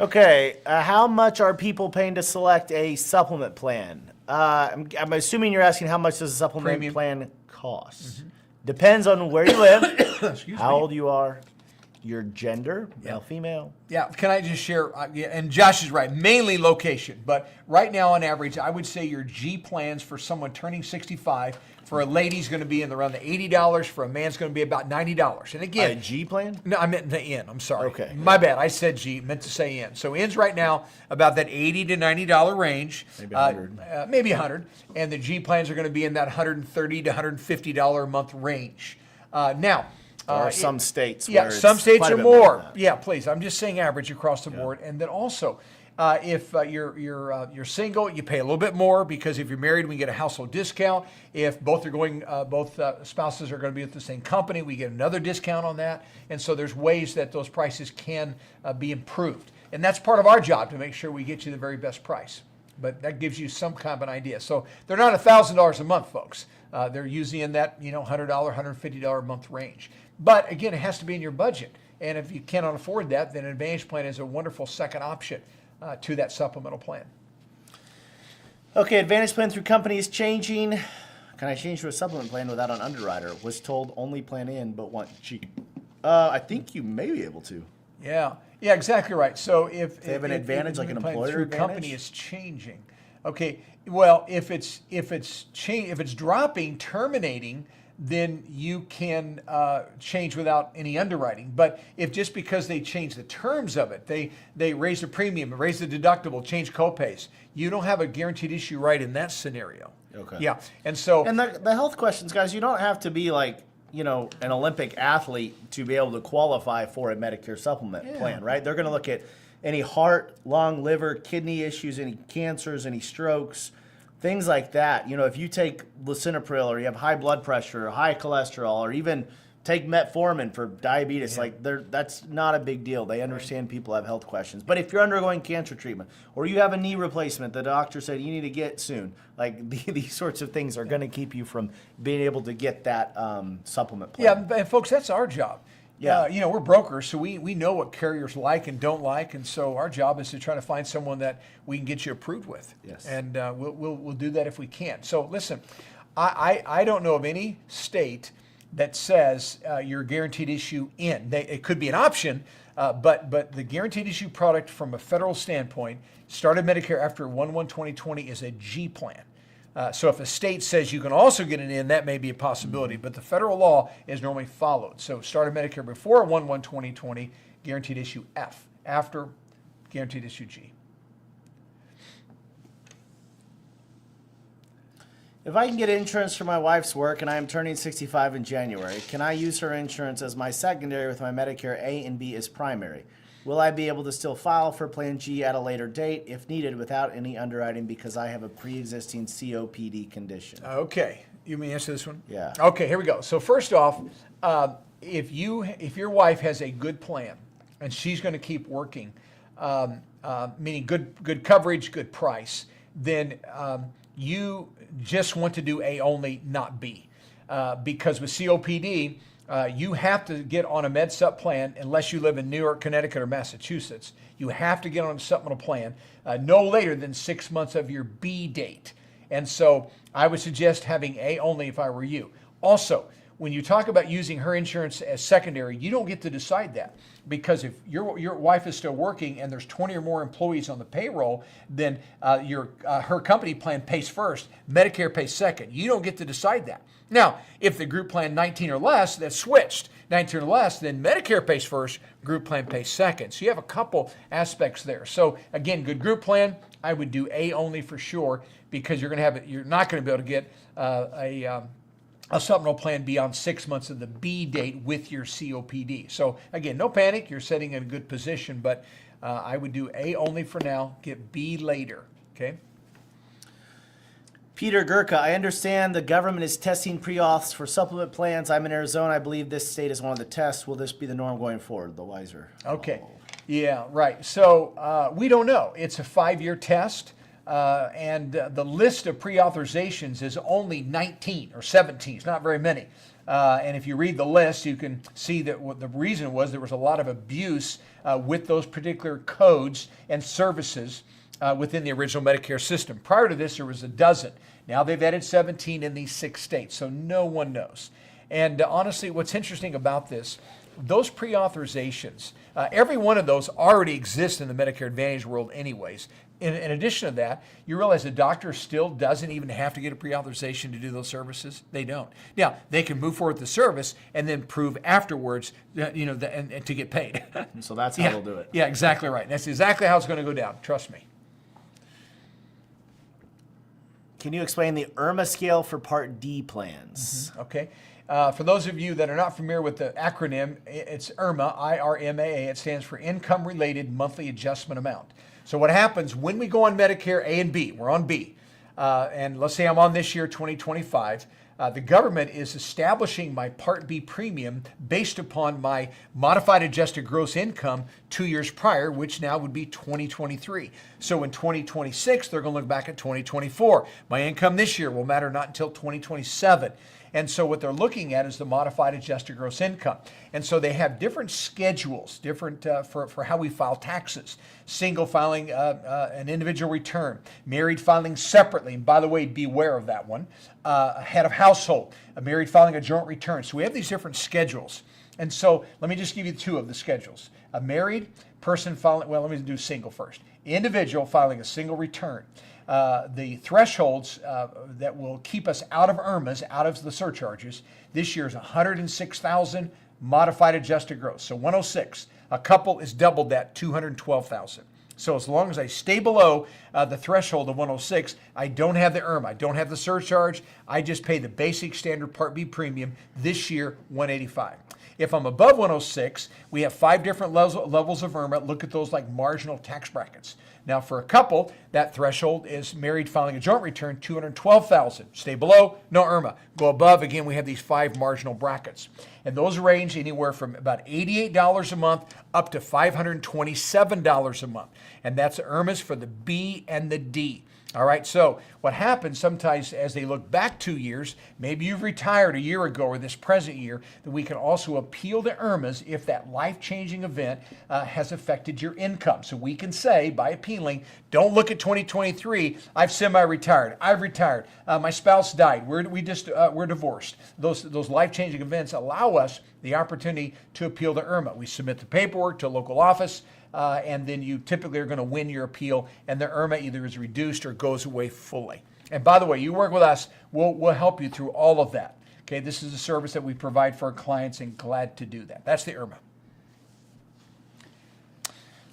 Okay, how much are people paying to select a supplement plan? I'm assuming you're asking how much does a supplement Premium. plan cost? Depends on where you live, Excuse how me. old you are, your gender, male, female. Yeah, can I just share, and Josh is right, mainly location, but right now on average, I would say your G plans for someone turning 65, for a lady's going to be in around the $80, for a man's going to be about $90. And A again, G plan? no, I meant the N, I'm sorry. Okay. My bad, I said G, meant to say N. So N's right now about that $80 to $90 range. Maybe 100. Maybe 100, and the G plans are going to be in that $130 to $150 a month range. Now, There are some states yeah, where it's some states quite a are bit more more. than that. Yeah, please. I'm just saying average across the board. And then also, if you're single, you pay a little bit more, because if you're married, we get a household discount. If both spouses are going to be with the same company, we get another discount on that. And so there's ways that those prices can be improved. And that's part of our job, to make sure we get you the very best price. But that gives you some kind of an idea. So they're not $1,000 a month, folks. They're usually in that $100, $150 a month range. But again, it has to be in your budget. And if you cannot afford that, then an Advantage plan is a wonderful second option to that supplemental plan. Okay, Advantage plan through company is changing. Can I change to a supplement plan without an underwriter? Was told only plan in, but want cheap. I think you may be able to. Yeah, exactly right. So if They have an advantage, like an plan employer through advantage? company is changing. Okay, well, if it's dropping, terminating, then you can change without any underwriting. But if just because they change the terms of it, they raise the premium, raise the deductible, change copays, you don't have a guaranteed issue right in that scenario. Okay. Yeah, and so And the health questions, guys, you don't have to be like, an Olympic athlete to be able to qualify for a Medicare supplement plan, right? They're going to look at any heart, lung, liver, kidney issues, any cancers, any strokes, things like that. You know, if you take lisinopril or you have high blood pressure or high cholesterol or even take metformin for diabetes, that's not a big deal. They understand people have health questions. But if you're undergoing cancer treatment or you have a knee replacement, the doctor said you need to get soon, like these sorts of things are going to keep you from being able to get that supplement plan. Yeah, and folks, that's our job. Yeah. You know, we're brokers, so we know what carriers like and don't like, and so our job is to try to find someone that we can get you approved with. Yes. And we'll do that if we can. So listen, I don't know of any state that says you're guaranteed issue in. It could be an option, but the guaranteed issue product from a federal standpoint, started Medicare after 1/1/2020 is a G plan. So if a state says you can also get an in, that may be a possibility, but the federal law is normally followed. So started Medicare before 1/1/2020, guaranteed issue F. After, guaranteed issue G. If I can get insurance for my wife's work and I am turning 65 in January, can I use her insurance as my secondary with my Medicare A and B as primary? Will I be able to still file for Plan G at a later date if needed without any underwriting because I have a pre-existing COPD condition? Okay, you may answer this one? Yeah. Okay, here we go. So first off, if your wife has a good plan and she's going to keep working, meaning good coverage, good price, then you just want to do A only, not B. Because with COPD, you have to get on a med sup plan unless you live in New York, Connecticut, or Massachusetts. You have to get on a supplemental plan no later than 6 months of your B date. And so I would suggest having A only if I were you. Also, when you talk about using her insurance as secondary, you don't get to decide that. Because if your wife is still working and there's 20 or more employees on the payroll, then her company plan pays first, Medicare pays second. You don't get to decide that. Now, if the group plan 19 or less, that's switched. 19 or less, then Medicare pays first, group plan pays second. So you have a couple aspects there. So again, good group plan, I would do A only for sure, because you're not going to be able to get a supplemental plan beyond 6 months of the B date with your COPD. So again, no panic, you're sitting in a good position, but I would do A only for now, get B later, okay? Peter Gurka, I understand the government is testing pre-auths for supplement plans. I'm in Arizona. I believe this state is one of the tests. Will this be the norm going forward? The wiser. Okay, yeah, right. So we don't know. It's a 5-year test. And the list of pre-authorizations is only 19 or 17. It's not very many. And if you read the list, you can see that what the reason was there was a lot of abuse with those particular codes and services within the original Medicare system. Prior to this, there was a dozen. Now they've added 17 in these 6 states, so no one knows. And honestly, what's interesting about this, those pre-authorizations, every one of those already exists in the Medicare Advantage world anyways. In addition to that, you realize the doctor still doesn't even have to get a pre-authorization to do those services. They don't. Now, they can move forward with the service and then prove afterwards, and to get paid. So that's how they'll do it. Yeah, exactly right. That's exactly how it's going to go down. Trust me. Can you explain the IRMAA scale for Part D plans? Okay. For those of you that are not familiar with the acronym, it's IRMAA, IRMAA. It stands for Income Related Monthly Adjustment Amount. So what happens when we go on Medicare A and B, we're on B, and let's say I'm on this year, 2025, the government is establishing my Part B premium based upon my modified adjusted gross income 2 years prior, which now would be 2023. So in 2026, they're going to look back at 2024. My income this year will matter not until 2027. And so what they're looking at is the modified adjusted gross income. And so they have different schedules, different for how we file taxes. Single filing an individual return, married filing separately. And by the way, beware of that one. Head of household, a married filing a joint return. So we have these different schedules. And so let me just give you 2 of the schedules. A married person filing, well, let me do single first. Individual filing a single return. The thresholds that will keep us out of IRMAAs, out of the surcharges, this year is $106,000 modified adjusted gross. So 106. A couple is doubled that, $212,000. So as long as I stay below the threshold of 106, I don't have the IRMAA, I don't have the surcharge. I just pay the basic standard Part B premium this year, $185. If I'm above 106, we have 5 different levels of IRMAA. Look at those like marginal tax brackets. Now, for a couple, that threshold is married filing a joint return, $212,000. Stay below, no IRMAA. Go above, again, we have these 5 marginal brackets. And those range anywhere from about $88 a month up to $527 a month. And that's IRMAAs for the B and the D. All right, so what happens sometimes as they look back 2 years, maybe you've retired a year ago or this present year, that we can also appeal to IRMAAs if that life-changing event has affected your income. So we can say, by appealing, don't look at 2023, I've semi-retired, I've retired, my spouse died, we're divorced. Those life-changing events allow us the opportunity to appeal to IRMAA. We submit the paperwork to a local office, and then you typically are going to win your appeal, and the IRMAA either is reduced or goes away fully. And by the way, you work with us, we'll help you through all of that. Okay, this is a service that we provide for our clients, and glad to do that. That's the IRMAA.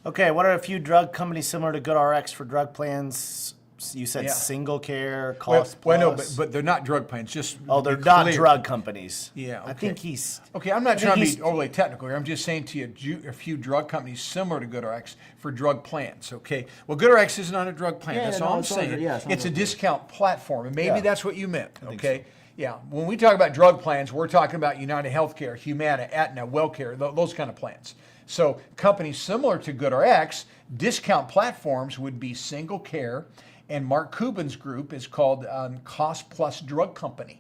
Okay, what are a few drug companies similar to GoodRx for drug plans? You said Yeah. Single Care, Cost Well, no, Plus. but they're not drug plans. Just Oh, they're be not clear. drug companies. Yeah, I okay. think he's... Okay, I'm not I think trying to he's- be overly technical here. I'm just saying to you a few drug companies similar to GoodRx for drug plans, okay? Well, GoodRx is not a drug plan. Yeah, That's no, all I'm it's under- saying. yeah, it's under It's a drug. discount platform, and maybe Yeah. that's what you meant, think okay? Yeah, when we talk about drug plans, we're talking about United Healthcare, Humana, Aetna, WellCare, those kind of plans. So companies similar to GoodRx, discount platforms would be Single Care, and Mark Cuban's group is called Cost Plus Drug Company.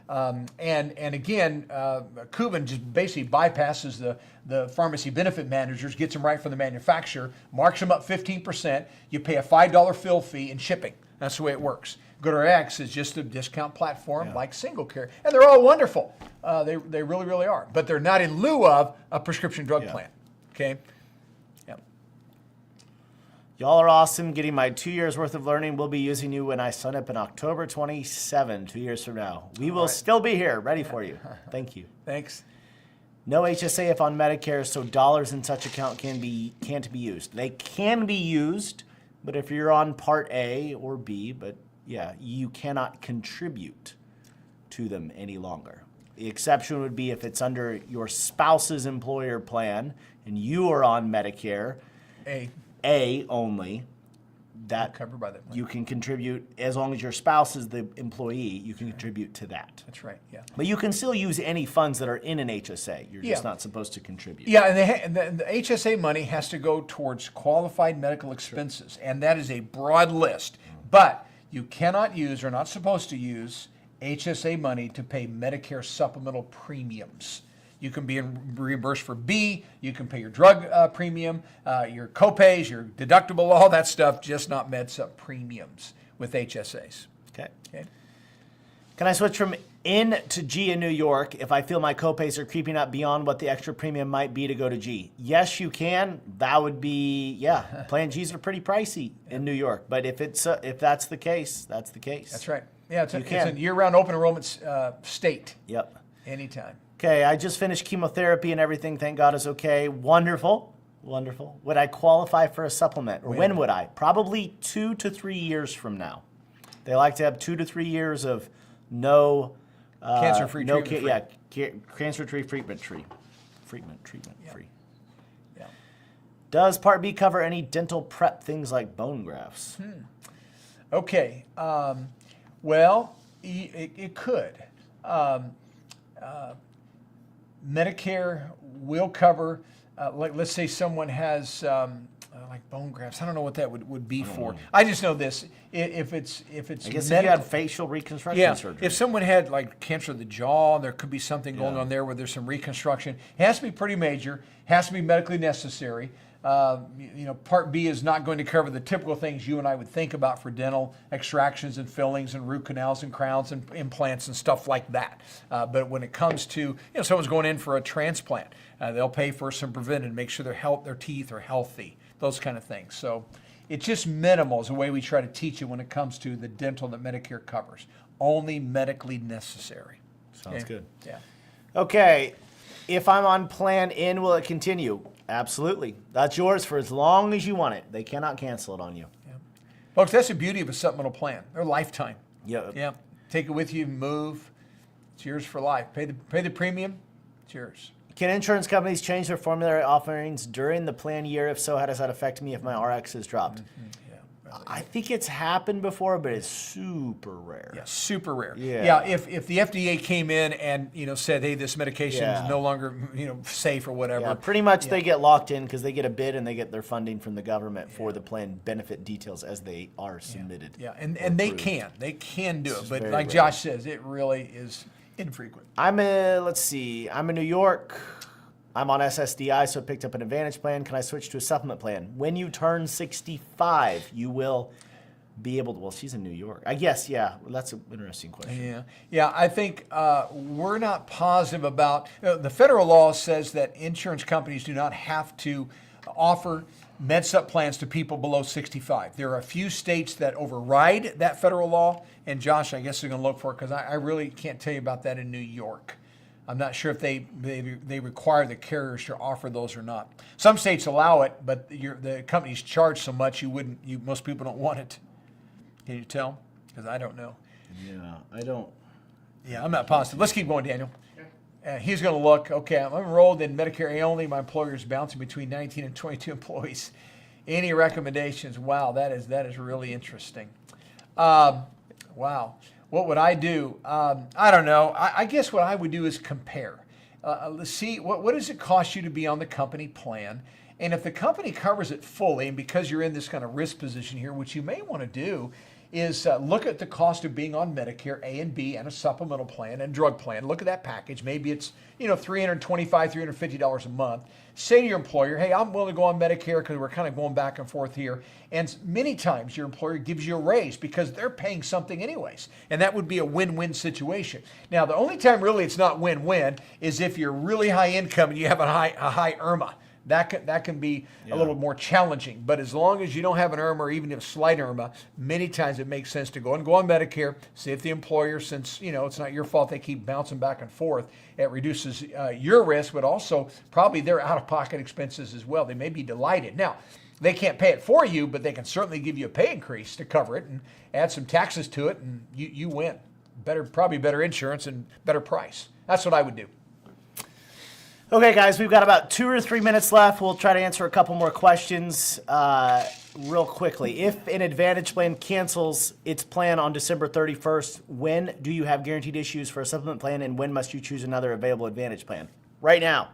And again, Cuban just basically bypasses the pharmacy benefit managers, gets them right from the manufacturer, marks them up 15%. You pay a $5 fill fee and shipping. That's the way it works. GoodRx is just a discount platform like Single Care, and they're all wonderful. They really, really are. But they're not in lieu of a prescription drug plan. Okay. Yep. Y'all are awesome. Getting my 2 years worth of learning. We'll be using you when I sign up in October 27, 2 years from now. We will still be here, ready for you. Thank you. Thanks. No HSA if on Medicare, so dollars in such account can't be used. They can be used, but if you're on Part A or B, but yeah, you cannot contribute to them any longer. The exception would be if it's under your spouse's employer plan and you are on Medicare, A only, that Covered by that plan. you can contribute, as long as your spouse is the employee, you can contribute to that. That's right. Yeah. But you can still use any funds that are in an HSA. You're just Yeah. not supposed to contribute. Yeah, and the HSA money has to go towards qualified medical expenses, and that is a broad list. But you cannot use, or not supposed to use, HSA money to pay Medicare supplemental premiums. You can be reimbursed for B, you can pay your drug premium, your copays, your deductible, all that stuff, just not MedSup premiums with HSAs. Okay. Okay. Can I switch from in to G in New York if I feel my copays are creeping up beyond what the extra premium might be to go to G? Yes, you can. That would be, yeah. Plan Gs are pretty pricey in New York, but if that's the case, that's the case. That's right. Yeah, it's can. a year-round open enrollment state. Yep. Anytime. Okay, I just finished chemotherapy and everything, thank God, is okay. Wonderful. Wonderful. Would I qualify for a supplement? Or when would I? Probably 2 to 3 years from now. They like to have 2 to 3 years of no Cancer-free, no treatment-free. cancer-free, treatment-free. Yeah. Free. Yeah. Does Part B cover any dental prep things like bone grafts? Okay. Well, it could. Medicare will cover, like let's say someone has like bone grafts. I don't know what that would be for. I just know this: if it's I guess if you medical- had facial reconstruction surgery. if someone had like cancer of the jaw, there could be something going on there where there's some reconstruction. It has to be pretty major. Has to be medically necessary. Part B is not going to cover the typical things you and I would think about for dental extractions and fillings and root canals and crowns and implants and stuff like that. But when it comes to, someone's going in for a transplant, they'll pay for some preventive, make sure their teeth are healthy, those kind of things. So it's just minimal is the way we try to teach you when it comes to the dental that Medicare covers. Only medically necessary. Sounds good. Yeah. Okay, if I'm on Plan N, will it continue? Absolutely. That's yours for as long as you want it. They cannot cancel it on you. Yeah. Folks, that's the beauty of a supplemental plan. They're lifetime. Yeah. Yeah. Take it with you, move. It's yours for life. Pay the premium. It's yours. Can insurance companies change their formulary offerings during the plan year? If so, how does that affect me if my RX is dropped? I think it's happened before, but it's super rare. Yeah, super rare. Yeah. If the FDA came in and said, hey, this medication is no longer safe or whatever. Yeah, pretty much they get locked in because they get a bid and they get their funding from the government for the plan benefit details as they are submitted. Yeah, and they can do it, but like rare. Josh says, it really is infrequent. I'm in New York. I'm on SSDI, so I picked up an Advantage plan. Can I switch to a supplement plan? When you turn 65, you will be able to. Well, she's in New York. I guess, yeah. Well, that's an interesting question. Yeah. I think we're not positive about the federal law says that insurance companies do not have to offer med-sup plans to people below 65. There are a few states that override that federal law, and Josh, I guess, is going to look for it because I really can't tell you about that in New York. I'm not sure if they require the carriers to offer those or not. Some states allow it, but the companies charge so much most people don't want it. Can you tell? Because I don't know. Yeah, I don't. Yeah, I'm not positive. Let's keep going, Daniel. He's going to look. Okay, I'm enrolled in Medicare A only. My employer is bouncing between 19 and 22 employees. Any recommendations? Wow, that is really interesting. Wow. What would I do? I don't know. I guess what I would do is compare. Let's see, what does it cost you to be on the company plan? And if the company covers it fully, and because you're in this kind of risk position here, what you may want to do is look at the cost of being on Medicare A and B and a supplemental plan and drug plan. Look at that package. Maybe it's $325, $350 a month. Say to your employer, hey, I'm willing to go on Medicare because we're kind of going back and forth here. And many times your employer gives you a raise because they're paying something anyways. And that would be a win-win situation. Now, the only time really it's not win-win is if you're really high income and you have a high IRMAA. That can be a little more challenging. But as long as you don't have an IRMAA or even a slight IRMAA, many times it makes sense to go on Medicare, see if the employer, since it's not your fault they keep bouncing back and forth, it reduces your risk, but also probably their out-of-pocket expenses as well. They may be delighted. Now, they can't pay it for you, but they can certainly give you a pay increase to cover it and add some taxes to it, and you win. Probably better insurance and better price. That's what I would do. Okay, guys, we've got about 2 or 3 minutes left. We'll try to answer a couple more questions real quickly. If an Advantage plan cancels its plan on December 31st, when do you have guaranteed issues for a supplement plan, and when must you choose another available Advantage plan? Right now.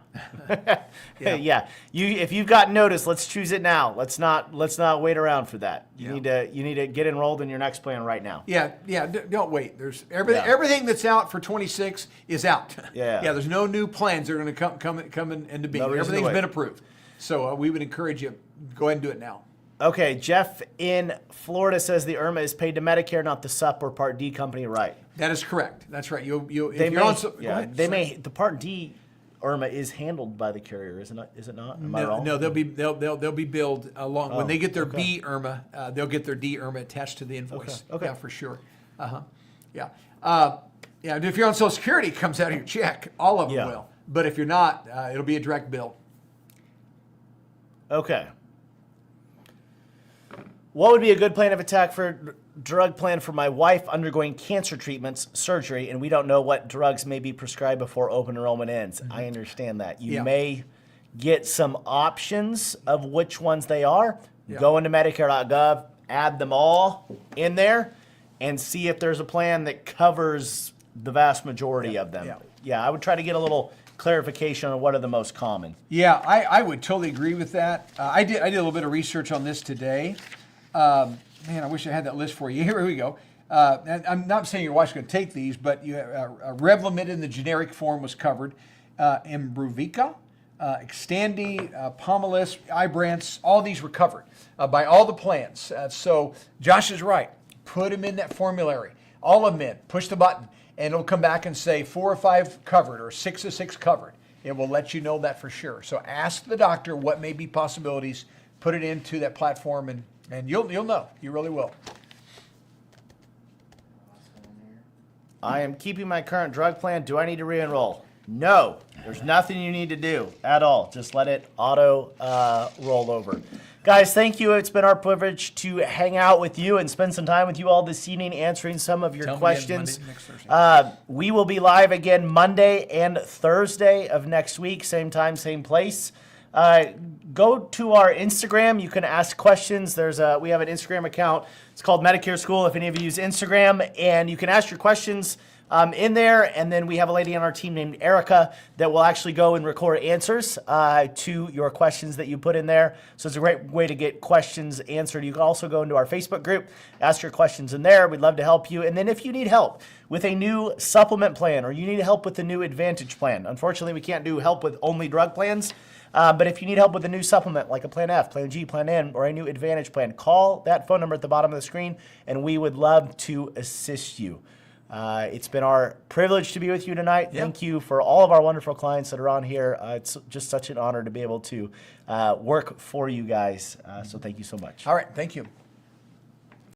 Yeah. If you've got notice, let's choose it now. Let's not wait around for that. You need to get enrolled in your next plan right now. Yeah. Don't wait. There's everything that's out for 26 is out. Yeah. There's no new plans that are going to come into being. No Everything's been approved. So we would encourage you, go ahead and do it now. Okay, Jeff in Florida says the IRMAA is paid to Medicare, not the SUP or Part D company, right? That is correct. That's right. The Part D IRMAA is handled by the carrier, is it not? Am I wrong? No, they'll be billed along when they get their B IRMAA. They'll get their D IRMAA attached to the invoice. Okay. Yeah, for sure. Yeah. If you're on Social Security, it comes out of your check. All of them will. But if you're not, it'll be a direct bill. Okay. What would be a good plan of attack for drug plan for my wife undergoing cancer treatments, surgery, and we don't know what drugs may be prescribed before open enrollment ends? Mm-hmm. I understand that. You may get some options of which ones they are. Yeah. Go into Medicare.gov, add them all in there, and see if there's a plan that covers the vast majority of them. Yeah, I would try to get a little clarification on what are the most common. Yeah, I would totally agree with that. I did a little bit of research on this today. Man, I wish I had that list for you. Here we go. And I'm not saying your wife's going to take these, but you Revlimid in the generic form was covered. Imbruvica, Xtandi, Pomalyst, Ibrance, all these were covered by all the plans. So Josh is right. Put them in that formulary. All of them in. Push the button, and it'll come back and say 4 or 5 covered or 6 or 6 covered. It will let you know that for sure. So ask the doctor what may be possibilities. Put it into that platform, and you'll know. You really will. I am keeping my current drug plan. Do I need to re-enroll? No. There's nothing you need to do at all. Just let it auto roll over. Guys, thank you. It's been our privilege to hang out with you and spend some time with you all this evening answering some of your Tell me questions. again, Monday, next Thursday. We will be live again Monday and Thursday of next week, same time, same place. Go to our Instagram. You can ask questions. We have an Instagram account. It's called Medicare School, if any of you use Instagram. And you can ask your questions in there. And then we have a lady on our team named Erica that will actually go and record answers to your questions that you put in there. So it's a great way to get questions answered. You can also go into our Facebook group, ask your questions in there. We'd love to help you. And then if you need help with a new supplement plan or you need help with the new Advantage plan, unfortunately, we can't do help with only drug plans. But if you need help with a new supplement like a Plan F, Plan G, Plan N, or a new Advantage plan, call that phone number at the bottom of the screen, and we would love to assist you. It's been our privilege to be with you tonight. Yep. Thank you for all of our wonderful clients that are on here. It's just such an honor to be able to work for you guys. So thank you so much. All right, thank you.